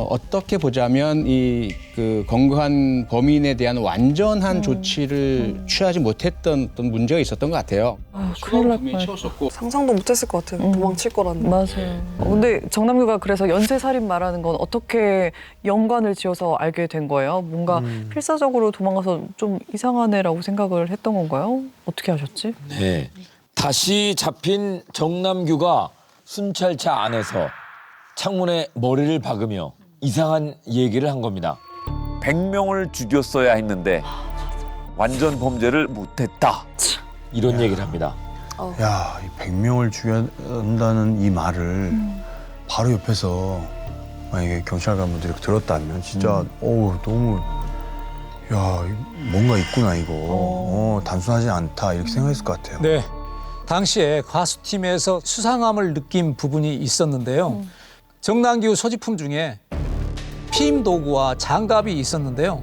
어떻게 보자면 이 그 건강한 범인에 대한 완전한 조치를 취하지 못했던 어떤 문제가 있었던 것 같아요. 큰일 날 뻔했어. 상상도 못했을 것 같아요. 도망칠 거라는. 맞아요. 근데 정남규가 그래서 연쇄살인 말하는 건 어떻게 연관을 지어서 알게 된 거예요? 뭔가 필사적으로 도망가서 좀 이상한 애라고 생각을 했던 건가요? 어떻게 하셨지? 네. 다시 잡힌 정남규가 순찰차 안에서 창문에 머리를 박으며 이상한 얘기를 한 겁니다. 100명을 죽였어야 했는데 완전 범죄를 못했다. 이런 얘기를 합니다. 야, 이 100명을 죽여야 한다는 이 말을 바로 옆에서 만약에 경찰관분들이 들었다면 진짜 너무 야, 뭔가 있구나 이거. 단순하지 않다 이렇게 생각했을 것 같아요. 네. 당시에 과수팀에서 수상함을 느낀 부분이 있었는데요. 정남규 소지품 중에 피임 도구와 장갑이 있었는데요.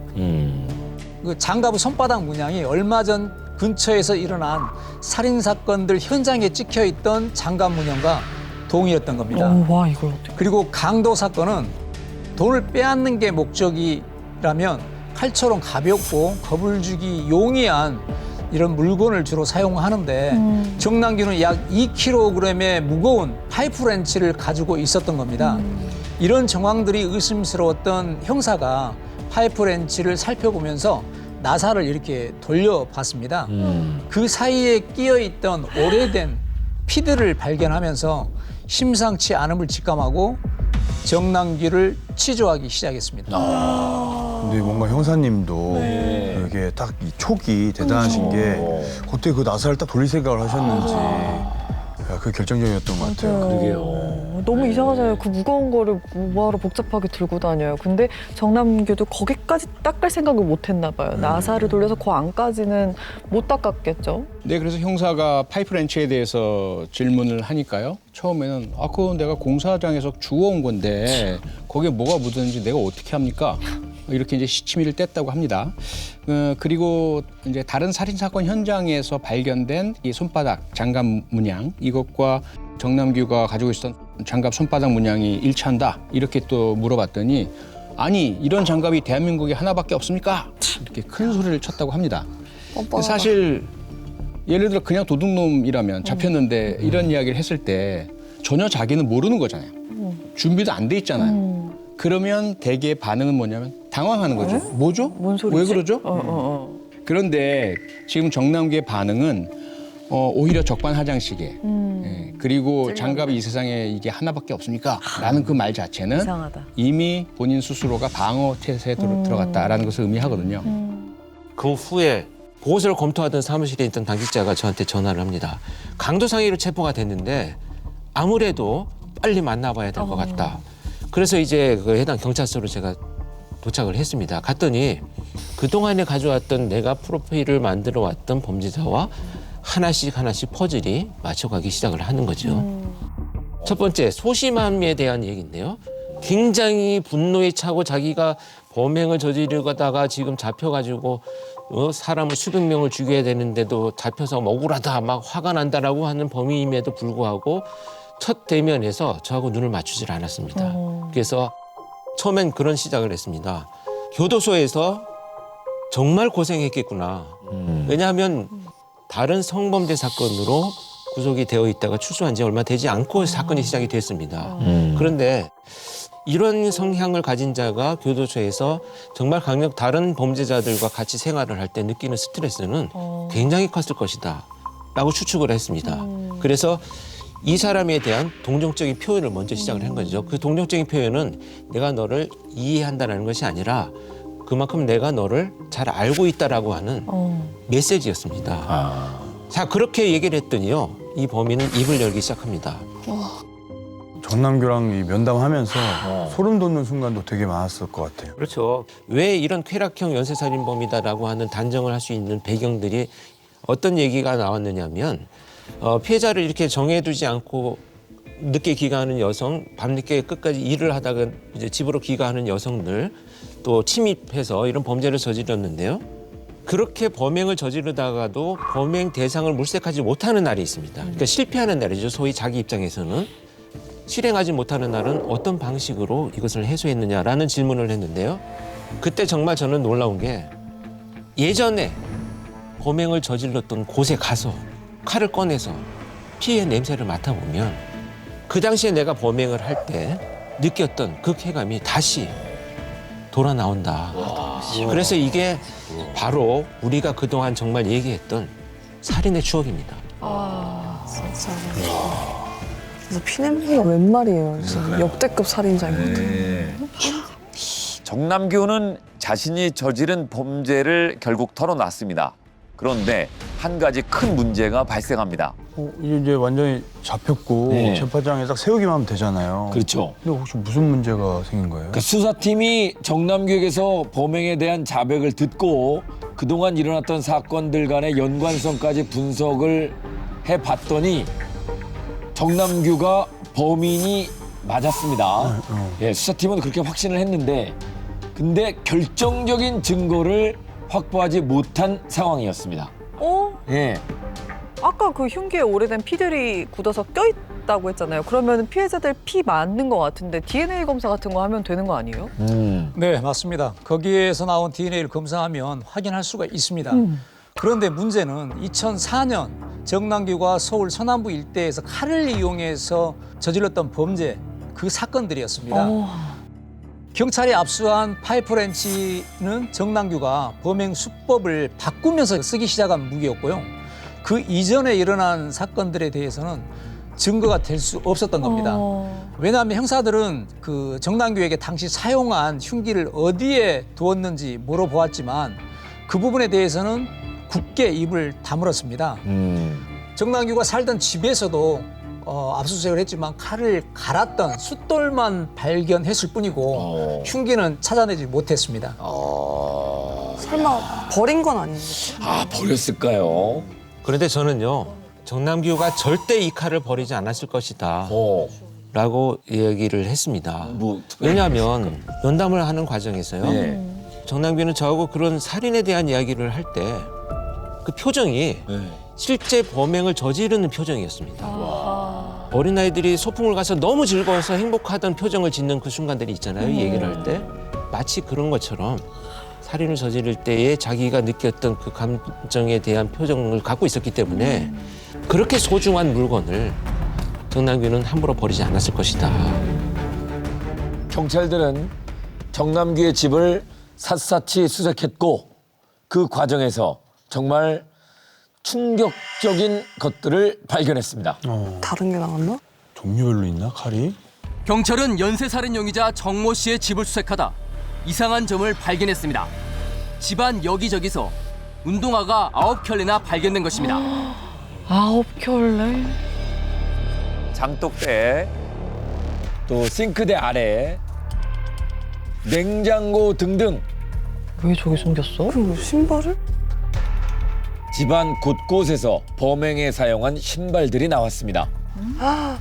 그 장갑의 손바닥 문양이 얼마 전 근처에서 일어난 살인 사건들 현장에 찍혀 있던 장갑 문양과 동일했던 겁니다. 와, 이걸 어떻게? 그리고 강도 사건은 돈을 빼앗는 게 목적이라면 칼처럼 가볍고 겁을 주기 용이한 이런 물건을 주로 사용하는데 정남규는 약 2kg의 무거운 파이프 렌치를 가지고 있었던 겁니다. 이런 정황들이 의심스러웠던 형사가 파이프 렌치를 살펴보면서 나사를 이렇게 돌려봤습니다. 그 사이에 끼어있던 오래된 피드를 발견하면서 심상치 않음을 직감하고 정남규를 취조하기 시작했습니다. 근데 뭔가 형사님도 이게 딱 이 촉이 대단하신 게 그때 그 나사를 딱 돌릴 생각을 하셨는지 야, 그게 결정적이었던 것 같아요. 그러게요. 너무 이상하잖아요. 그 무거운 거를 뭐하러 복잡하게 들고 다녀요. 근데 정남규도 거기까지 닦을 생각을 못 했나 봐요. 나사를 돌려서 그 안까지는 못 닦았겠죠. 네, 그래서 형사가 파이프 렌치에 대해서 질문을 하니까요. 처음에는 그건 내가 공사장에서 주워온 건데 거기에 뭐가 묻었는지 내가 어떻게 합니까? 이렇게 이제 시치미를 뗐다고 합니다. 그리고 이제 다른 살인 사건 현장에서 발견된 이 손바닥 장갑 문양 이것과 정남규가 가지고 있었던 장갑 손바닥 문양이 일치한다 이렇게 또 물어봤더니 아니 이런 장갑이 대한민국에 하나밖에 없습니까? 이렇게 큰 소리를 쳤다고 합니다. 사실 예를 들어 그냥 도둑놈이라면 잡혔는데 이런 이야기를 했을 때 전혀 자기는 모르는 거잖아요. 준비도 안 돼 있잖아요. 그러면 대개 반응은 뭐냐면 당황하는 거죠. 뭐죠? 뭔 소리지? 왜 그러죠? 그런데 지금 정남규의 반응은 오히려 적반하장식에 그리고 장갑이 이 세상에 이게 하나밖에 없습니까? 라는 그 말 자체는 이상하다. 이미 본인 스스로가 방어 태세에 들어갔다라는 것을 의미하거든요. 그 후에 보고서를 검토하던 사무실에 있던 당직자가 저한테 전화를 합니다. 강도상의로 체포가 됐는데 아무래도 빨리 만나봐야 될 것 같다. 그래서 이제 그 해당 경찰서로 제가 도착을 했습니다. 갔더니 그동안에 가져왔던 내가 프로필을 만들어 왔던 범죄자와 하나씩 퍼즐이 맞춰가기 시작을 하는 거죠. 첫 번째, 소심함에 대한 얘기인데요. 굉장히 분노에 차고 자기가 범행을 저지르다가 지금 잡혀가지고 사람을 수백 명을 죽여야 되는데도 잡혀서 억울하다, 막 화가 난다라고 하는 범인임에도 불구하고 첫 대면에서 저하고 눈을 맞추질 않았습니다. 그래서 처음엔 그런 시작을 했습니다. 교도소에서 정말 고생했겠구나. 왜냐하면 다른 성범죄 사건으로 구속이 되어 있다가 출소한 지 얼마 되지 않고 사건이 시작이 됐습니다. 그런데 이런 성향을 가진 자가 교도소에서 정말 다른 범죄자들과 같이 생활을 할 때 느끼는 스트레스는 굉장히 컸을 것이다 라고 추측을 했습니다. 그래서 이 사람에 대한 동정적인 표현을 먼저 시작을 한 거죠. 그 동정적인 표현은 내가 너를 이해한다는 것이 아니라 그만큼 내가 너를 잘 알고 있다라고 하는 메시지였습니다. 자, 그렇게 얘기를 했더니요. 이 범인은 입을 열기 시작합니다. 정남규랑 이 면담하면서 소름 돋는 순간도 되게 많았을 것 같아요. 그렇죠. 왜 이런 쾌락형 연쇄살인범이다라고 하는 단정을 할 수 있는 배경들이 어떤 얘기가 나왔느냐면 피해자를 이렇게 정해두지 않고 늦게 귀가하는 여성, 밤늦게 끝까지 일을 하다가 이제 집으로 귀가하는 여성들 또 침입해서 이런 범죄를 저질렀는데요. 그렇게 범행을 저지르다가도 범행 대상을 물색하지 못하는 날이 있습니다. 그러니까 실패하는 날이죠. 소위 자기 입장에서는. 실행하지 못하는 날은 어떤 방식으로 이것을 해소했느냐라는 질문을 했는데요. 그때 정말 저는 놀라운 게 예전에 범행을 저질렀던 곳에 가서 칼을 꺼내서 피해 냄새를 맡아보면 그 당시에 내가 범행을 할 때 느꼈던 그 쾌감이 다시 돌아 나온다. 그래서 이게 바로 우리가 그동안 정말 얘기했던 살인의 추억입니다. 진짜. 그래서 피냄새가 웬 말이에요. 진짜 역대급 살인자인 것 같아요. 정남규는 자신이 저지른 범죄를 결국 털어놨습니다. 그런데 한 가지 큰 문제가 발생합니다. 이제 완전히 잡혔고 재판장에 딱 세우기만 하면 되잖아요. 그렇죠. 근데 혹시 무슨 문제가 생긴 거예요? 그 수사팀이 정남규에게서 범행에 대한 자백을 듣고 그동안 일어났던 사건들 간의 연관성까지 분석을 해봤더니 정남규가 범인이 맞았습니다. 예, 수사팀은 그렇게 확신을 했는데 근데 결정적인 증거를 확보하지 못한 상황이었습니다. 예. 아까 그 흉기에 오래된 피들이 굳어서 껴있다고 했잖아요. 그러면 피해자들 피 맞는 것 같은데 DNA 검사 같은 거 하면 되는 거 아니에요? 네, 맞습니다. 거기에서 나온 DNA를 검사하면 확인할 수가 있습니다. 그런데 문제는 2004년 정남규가 서울 서남부 일대에서 칼을 이용해서 저질렀던 범죄, 그 사건들이었습니다. 경찰이 압수한 파이프렌치는 정남규가 범행 수법을 바꾸면서 쓰기 시작한 무기였고요. 그 이전에 일어난 사건들에 대해서는 증거가 될 수 없었던 겁니다. 왜냐하면 형사들은 그 정남규에게 당시 사용한 흉기를 어디에 두었는지 물어보았지만 그 부분에 대해서는 굳게 입을 다물었습니다. 정남규가 살던 집에서도 압수수색을 했지만 칼을 갈았던 숫돌만 발견했을 뿐이고 흉기는 찾아내지 못했습니다. 설마 버린 건 아니겠지? 아, 버렸을까요? 그런데 저는요, 정남규가 절대 이 칼을 버리지 않았을 것이다 라고 얘기를 했습니다. 왜냐하면 면담을 하는 과정에서요, 정남규는 저하고 그런 살인에 대한 이야기를 할 때 그 표정이 실제 범행을 저지르는 표정이었습니다. 어린아이들이 소풍을 가서 너무 즐거워서 행복하던 표정을 짓는 그 순간들이 있잖아요. 이 얘기를 할 때 마치 그런 것처럼 살인을 저지를 때에 자기가 느꼈던 그 감정에 대한 표정을 갖고 있었기 때문에 그렇게 소중한 물건을 정남규는 함부로 버리지 않았을 것이다. 경찰들은 정남규의 집을 샅샅이 수색했고 그 과정에서 정말 충격적인 것들을 발견했습니다. 다른 게 나왔나? 종류별로 있나 칼이? 경찰은 연쇄살인 용의자 정모 씨의 집을 수색하다 이상한 점을 발견했습니다. 집안 여기저기서 운동화가 9켤레나 발견된 것입니다. 9켤레? 장독대, 또 싱크대 아래, 냉장고 등등. 왜 저기 숨겼어? 그리고 신발을? 집안 곳곳에서 범행에 사용한 신발들이 나왔습니다.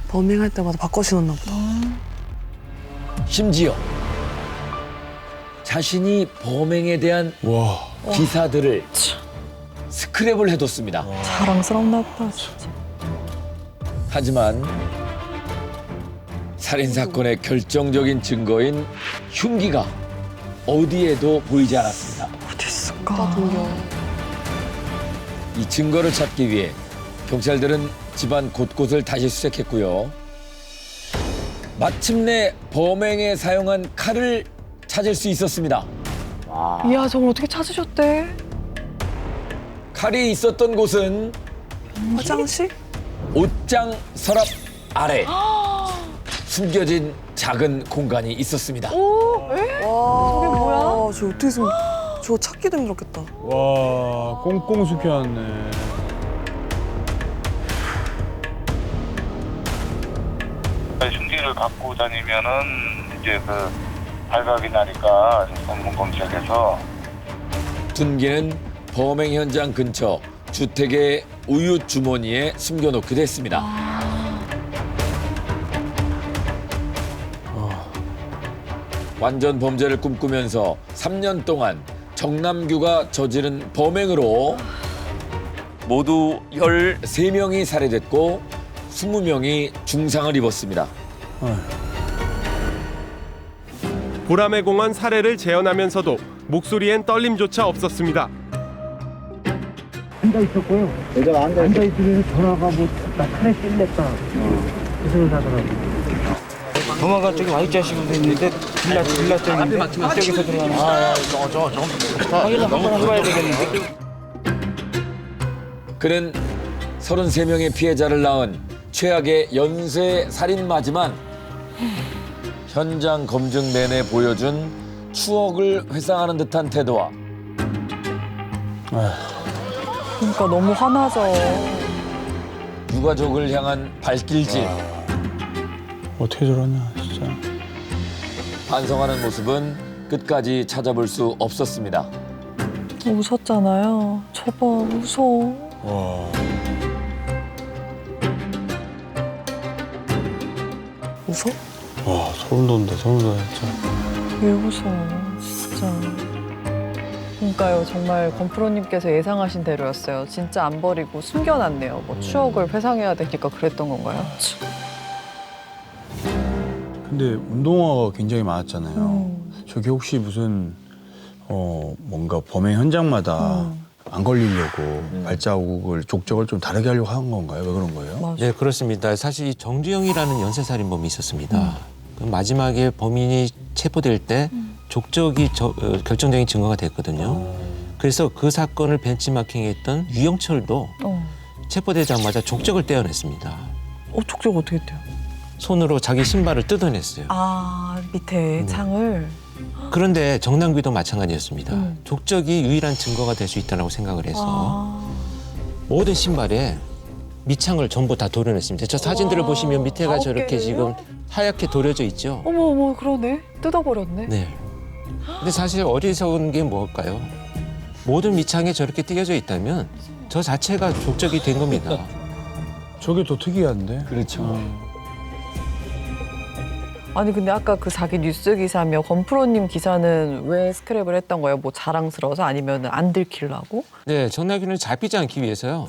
범행할 때마다 바꿔 신었나 보다. 심지어 자신이 범행에 대한 기사들을 스크랩을 해뒀습니다. 자랑스럽나 보다 진짜. 하지만 살인사건의 결정적인 증거인 흉기가 어디에도 보이지 않았습니다. 어디 있을까? 이 증거를 찾기 위해 경찰들은 집안 곳곳을 다시 수색했고요. 마침내 범행에 사용한 칼을 찾을 수 있었습니다. 이야, 저걸 어떻게 찾으셨대? 칼이 있었던 곳은 화장실? 옷장 서랍 아래 숨겨진 작은 공간이 있었습니다. 저게 뭐야? 저 어떻게 저거 찾기도 힘들었겠다. 와, 꽁꽁 숨겨놨네. 흉기를 갖고 다니면은 이제 그 발각이 나니까 전문 검색에서 둔기는 범행 현장 근처 주택의 우유 주머니에 숨겨놓기도 했습니다. 완전 범죄를 꿈꾸면서 3년 동안 정남규가 저지른 범행으로 모두 13명이 살해됐고 20명이 중상을 입었습니다. 보람의 공원 살해를 재현하면서도 목소리엔 떨림조차 없었습니다. 앉아 있었고요. 여자가 앉아 있으면서 전화가 나 칼에 찔렸다. 그 소리 하더라고. 도마가 저기 와이 자식으로 있는데 빌라 쪽인데 저기서 들어가는. 확인을 한번 해봐야 되겠는데. 그는 33명의 피해자를 낳은 최악의 연쇄 살인마지만 현장 검증 내내 보여준 추억을 회상하는 듯한 태도와 그러니까 너무 화나죠. 유가족을 향한 발길질. 어떻게 저러냐 진짜. 반성하는 모습은 끝까지 찾아볼 수 없었습니다. 웃었잖아요. 저봐, 웃어. 웃어? 와, 소름 돋는다, 소름 돋아, 진짜. 왜 무서워, 진짜. 그러니까요, 정말 권프로님께서 예상하신 대로였어요. 진짜 안 버리고 숨겨놨네요. 뭐 추억을 회상해야 되니까 그랬던 건가요? 근데 운동화가 굉장히 많았잖아요. 저게 혹시 무슨 뭔가 범행 현장마다 안 걸리려고 발자국을 족적을 좀 다르게 하려고 한 건가요? 왜 그런 거예요? 네, 그렇습니다. 사실 이 정주영이라는 연쇄살인범이 있었습니다. 그 마지막에 범인이 체포될 때 족적이 결정적인 증거가 됐거든요. 그래서 그 사건을 벤치마킹했던 유영철도 체포되자마자 족적을 떼어냈습니다. 족적 어떻게 떼요? 손으로 자기 신발을 뜯어냈어요. 아, 밑에 창을. 그런데 정남규도 마찬가지였습니다. 족적이 유일한 증거가 될 수 있다고 생각을 해서 모든 신발에 밑창을 전부 다 도려냈습니다. 저 사진들을 보시면 밑에가 저렇게 지금 하얗게 도려져 있죠. 어머, 그러네. 뜯어버렸네. 네. 근데 사실 어리석은 게 뭘까요? 모든 밑창에 저렇게 띄어져 있다면 저 자체가 족적이 된 겁니다. 저게 더 특이한데? 그렇죠. 아니 근데 아까 그 자기 뉴스 기사며 권프로님 기사는 왜 스크랩을 했던 거예요? 뭐 자랑스러워서 아니면 안 들키려고? 네, 정남규는 잡히지 않기 위해서요.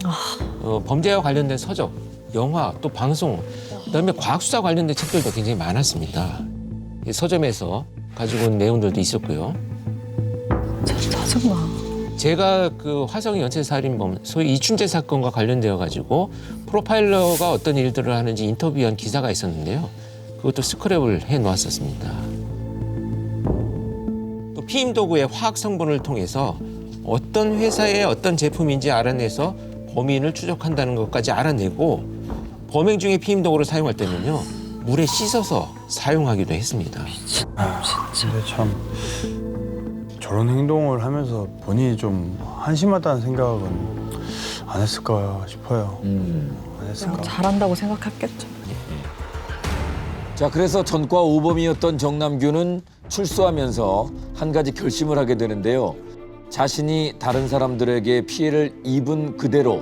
범죄와 관련된 서적, 영화, 또 방송, 그다음에 과학수사 관련된 책들도 굉장히 많았습니다. 서점에서 가지고 온 내용들도 있었고요. 짜증나. 제가 그 화성 연쇄살인범, 소위 이춘재 사건과 관련되어 가지고 프로파일러가 어떤 일들을 하는지 인터뷰한 기사가 있었는데요. 그것도 스크랩을 해놓았었습니다. 또 피임 도구의 화학 성분을 통해서 어떤 회사의 어떤 제품인지 알아내서 범인을 추적한다는 것까지 알아내고 범행 중에 피임 도구를 사용할 때는요 물에 씻어서 사용하기도 했습니다. 근데 참 저런 행동을 하면서 본인이 좀 한심하다는 생각은 안 했을까 싶어요. 안 했을까? 잘한다고 생각했겠죠. 자, 그래서 전과 오범이었던 정남규는 출소하면서 한 가지 결심을 하게 되는데요. 자신이 다른 사람들에게 피해를 입은 그대로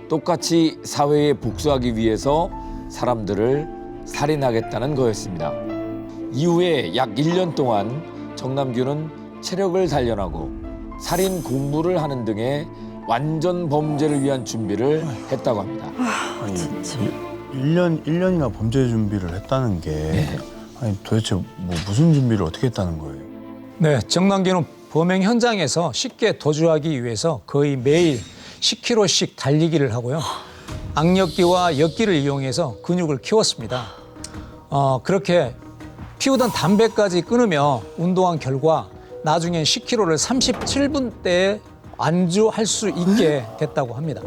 똑같이 사회에 복수하기 위해서 사람들을 살인하겠다는 거였습니다. 이후에 약 1년 동안 정남규는 체력을 단련하고 살인 공부를 하는 등의 완전 범죄를 위한 준비를 했다고 합니다. 아니, 1년이나 범죄 준비를 했다는 게 아니, 도대체 뭐 무슨 준비를 어떻게 했다는 거예요? 네, 정남규는 범행 현장에서 쉽게 도주하기 위해서 거의 매일 10km씩 달리기를 하고요. 악력기와 역기를 이용해서 근육을 키웠습니다. 그렇게 피우던 담배까지 끊으며 운동한 결과 나중엔 10km를 37분대에 완주할 수 있게 됐다고 합니다.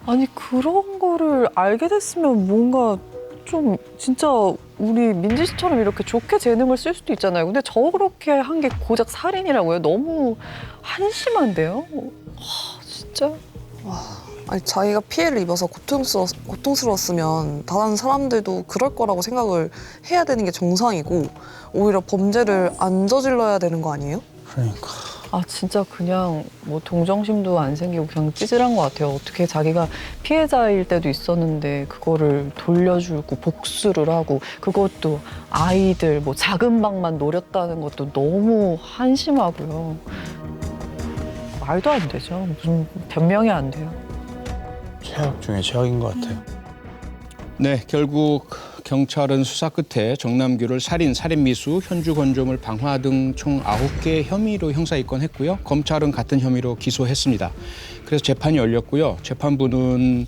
아니 그런 거를 알게 됐으면 뭔가 좀 진짜 우리 민지 씨처럼 이렇게 좋게 재능을 쓸 수도 있잖아요. 근데 저렇게 한 게 고작 살인이라고요? 너무 한심한데요? 진짜? 아니 자기가 피해를 입어서 고통스러웠으면 다른 사람들도 그럴 거라고 생각을 해야 되는 게 정상이고 오히려 범죄를 안 저질러야 되는 거 아니에요? 그러니까. 아 진짜 그냥 뭐 동정심도 안 생기고 그냥 찌질한 것 같아요. 어떻게 자기가 피해자일 때도 있었는데 그거를 돌려주고 복수를 하고 그것도 아이들 뭐 작은 방만 노렸다는 것도 너무 한심하고요. 말도 안 되죠. 무슨 변명이 안 돼요. 최악 중에 최악인 것 같아요. 네, 결국 경찰은 수사 끝에 정남규를 살인, 살인미수, 현주건조물 방화 등 총 9개 혐의로 형사 입건했고요. 검찰은 같은 혐의로 기소했습니다. 그래서 재판이 열렸고요. 재판부는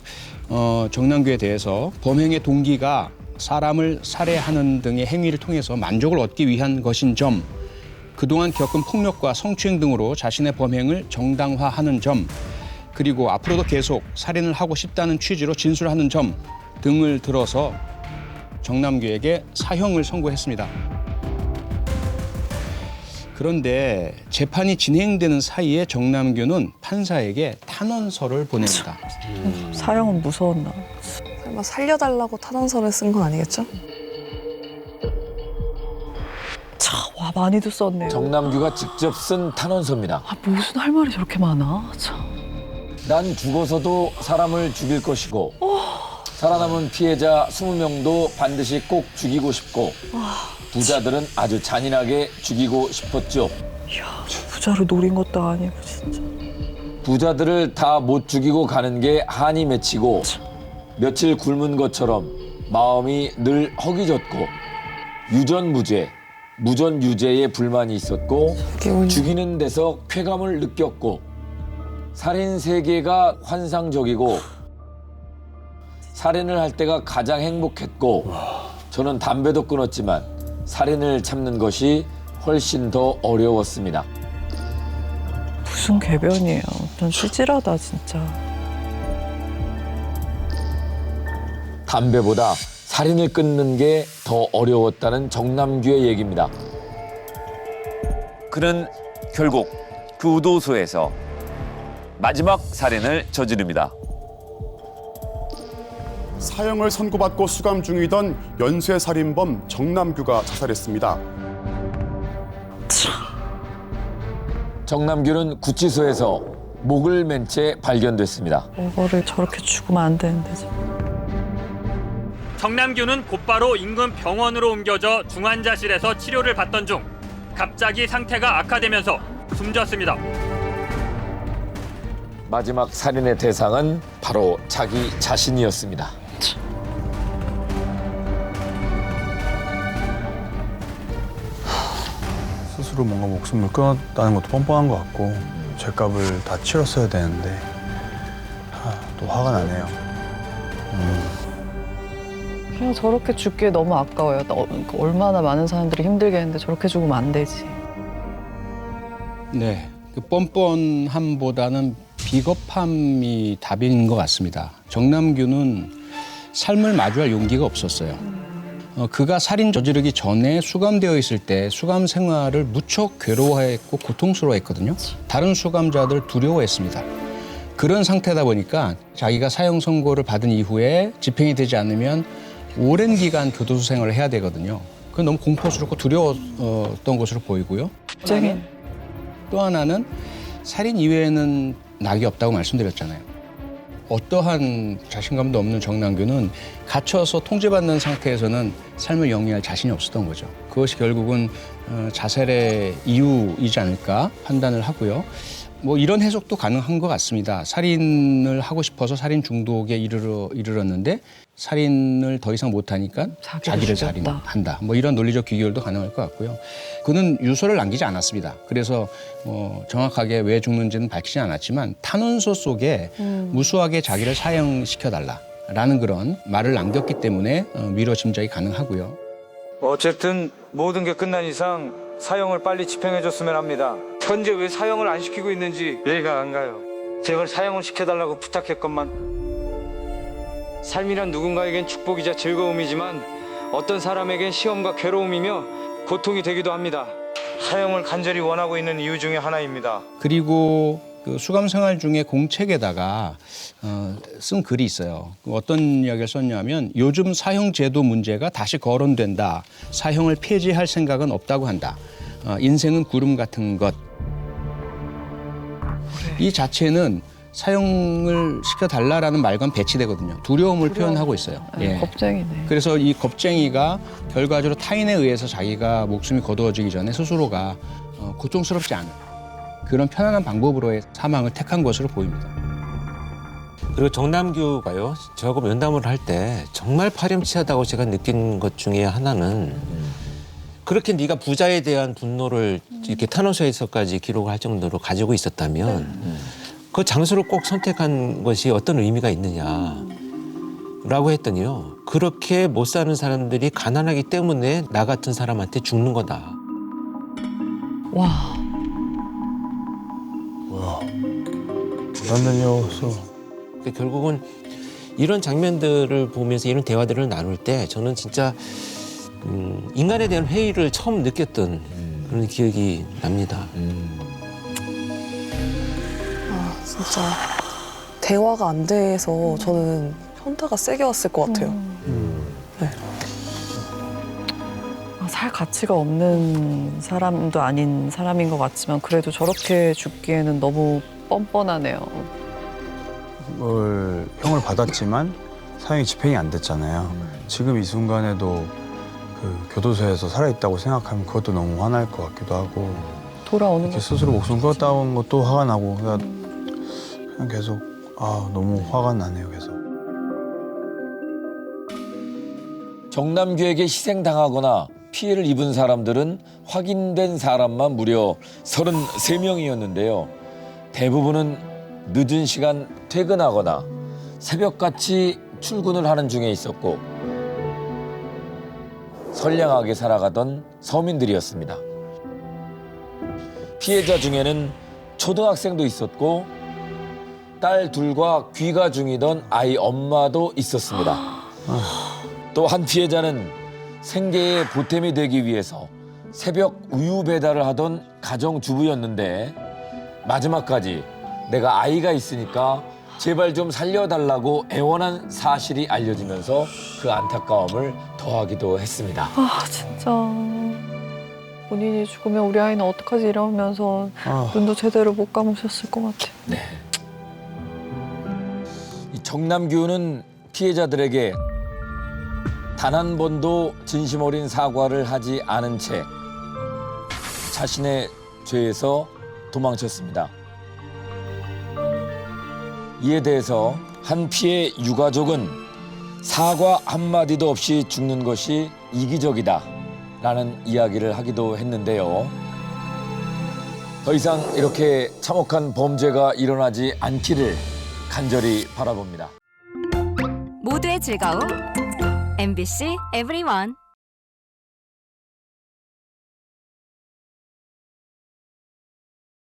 정남규에 대해서 범행의 동기가 사람을 살해하는 등의 행위를 통해서 만족을 얻기 위한 것인 점, 그동안 겪은 폭력과 성추행 등으로 자신의 범행을 정당화하는 점, 그리고 앞으로도 계속 살인을 하고 싶다는 취지로 진술하는 점 등을 들어서 정남규에게 사형을 선고했습니다. 그런데 재판이 진행되는 사이에 정남규는 판사에게 탄원서를 보냅니다. 사형은 무서웠나? 설마 살려달라고 탄원서를 쓴 건 아니겠죠? 와 많이도 썼네요. 정남규가 직접 쓴 탄원서입니다. 무슨 할 말이 저렇게 많아? 참. 난 죽어서도 사람을 죽일 것이고 살아남은 피해자 20명도 반드시 꼭 죽이고 싶고 부자들은 아주 잔인하게 죽이고 싶었죠. 이야, 부자를 노린 것도 아니고 진짜. 부자들을 다 못 죽이고 가는 게 한이 맺히고 며칠 굶은 것처럼 마음이 늘 허기졌고 유전무죄, 무전유죄에 불만이 있었고 죽이는 데서 쾌감을 느꼈고 살인 세계가 환상적이고 살인을 할 때가 가장 행복했고 저는 담배도 끊었지만 살인을 참는 것이 훨씬 더 어려웠습니다. 무슨 궤변이에요. 난 찌질하다 진짜. 담배보다 살인을 끊는 게 더 어려웠다는 정남규의 얘기입니다. 그는 결국 교도소에서 마지막 살인을 저지릅니다. 사형을 선고받고 수감 중이던 연쇄살인범 정남규가 자살했습니다. 정남규는 구치소에서 목을 맨 채 발견됐습니다. 이거를 저렇게 죽으면 안 되는데. 정남규는 곧바로 인근 병원으로 옮겨져 중환자실에서 치료를 받던 중 갑자기 상태가 악화되면서 숨졌습니다. 마지막 살인의 대상은 바로 자기 자신이었습니다. 스스로 뭔가 목숨을 끊었다는 것도 뻔뻔한 것 같고 죗값을 다 치렀어야 되는데 또 화가 나네요. 그냥 저렇게 죽기에 너무 아까워요. 얼마나 많은 사람들이 힘들게 했는데 저렇게 죽으면 안 되지. 네, 그 뻔뻔함보다는 비겁함이 답인 것 같습니다. 정남규는 삶을 마주할 용기가 없었어요. 그가 살인 저지르기 전에 수감되어 있을 때 수감 생활을 무척 괴로워했고 고통스러워했거든요. 다른 수감자들 두려워했습니다. 그런 상태다 보니까 자기가 사형 선고를 받은 이후에 집행이 되지 않으면 오랜 기간 교도소 생활을 해야 되거든요. 그건 너무 공포스럽고 두려웠던 것으로 보이고요. 또 하나는 살인 이외에는 낙이 없다고 말씀드렸잖아요. 어떠한 자신감도 없는 정남규는 갇혀서 통제받는 상태에서는 삶을 영위할 자신이 없었던 거죠. 그것이 결국은 자살의 이유이지 않을까 판단을 하고요. 뭐 이런 해석도 가능한 것 같습니다. 살인을 하고 싶어서 살인 중독에 이르렀는데 살인을 더 이상 못하니까 자기를 살인한다. 뭐 이런 논리적 귀결도 가능할 것 같고요. 그는 유서를 남기지 않았습니다. 그래서 정확하게 왜 죽는지는 밝히지 않았지만 탄원서 속에 무수하게 자기를 사형시켜달라라는 그런 말을 남겼기 때문에 미뤄 짐작이 가능하고요. 어쨌든 모든 게 끝난 이상 사형을 빨리 집행해줬으면 합니다. 현재 왜 사형을 안 시키고 있는지 이해가 안 가요. 제발 사형을 시켜달라고 부탁했건만. 삶이란 누군가에겐 축복이자 즐거움이지만 어떤 사람에겐 시험과 괴로움이며 고통이 되기도 합니다. 사형을 간절히 원하고 있는 이유 중에 하나입니다. 그리고 그 수감 생활 중에 공책에다가 쓴 글이 있어요. 어떤 이야기를 썼냐면 요즘 사형 제도 문제가 다시 거론된다. 사형을 폐지할 생각은 없다고 한다. 인생은 구름 같은 것. 이 자체는 사형을 시켜달라라는 말과는 배치되거든요. 두려움을 표현하고 있어요. 예. 겁쟁이네. 그래서 이 겁쟁이가 결과적으로 타인에 의해서 자기가 목숨이 거두어지기 전에 스스로가 고통스럽지 않은 그런 편안한 방법으로의 사망을 택한 것으로 보입니다. 그리고 정남규가요, 저하고 면담을 할 때 정말 파렴치하다고 제가 느낀 것 중에 하나는 그렇게 네가 부자에 대한 분노를 이렇게 탄원서에서까지 기록을 할 정도로 가지고 있었다면 그 장소를 꼭 선택한 것이 어떤 의미가 있느냐라고 했더니요. 그렇게 못 사는 사람들이 가난하기 때문에 나 같은 사람한테 죽는 거다. 와. 뭐야. 대단하셨어. 결국은 이런 장면들을 보면서 이런 대화들을 나눌 때 저는 진짜 인간에 대한 회의를 처음 느꼈던 그런 기억이 납니다. 진짜 대화가 안 돼서 저는 현타가 세게 왔을 것 같아요. 네. 살 가치가 없는 사람도 아닌 사람인 것 같지만 그래도 저렇게 죽기에는 너무 뻔뻔하네요. 형을 받았지만 사형이 집행이 안 됐잖아요. 지금 이 순간에도 그 교도소에서 살아있다고 생각하면 그것도 너무 화날 것 같기도 하고 돌아오는 이렇게 스스로 목숨 끊었다는 것도 화가 나고 그냥 계속 너무 화가 나네요 계속. 정남규에게 희생당하거나 피해를 입은 사람들은 확인된 사람만 무려 33명이었는데요. 대부분은 늦은 시간 퇴근하거나 새벽같이 출근을 하는 중에 있었고 선량하게 살아가던 서민들이었습니다. 피해자 중에는 초등학생도 있었고 딸 둘과 귀가 중이던 아이 엄마도 있었습니다. 또 한 피해자는 생계의 보탬이 되기 위해서 새벽 우유 배달을 하던 가정주부였는데 마지막까지 내가 아이가 있으니까 제발 좀 살려달라고 애원한 사실이 알려지면서 그 안타까움을 더하기도 했습니다. 진짜 본인이 죽으면 우리 아이는 어떡하지 이러면서 눈도 제대로 못 감으셨을 것 같아요. 네. 이 정남규는 피해자들에게 단 한 번도 진심 어린 사과를 하지 않은 채 자신의 죄에서 도망쳤습니다. 이에 대해서 한 피해 유가족은 사과 한마디도 없이 죽는 것이 이기적이다 라는 이야기를 하기도 했는데요. 더 이상 이렇게 참혹한 범죄가 일어나지 않기를 간절히 바라봅니다. 모두의 즐거움 MBC EVERYONE.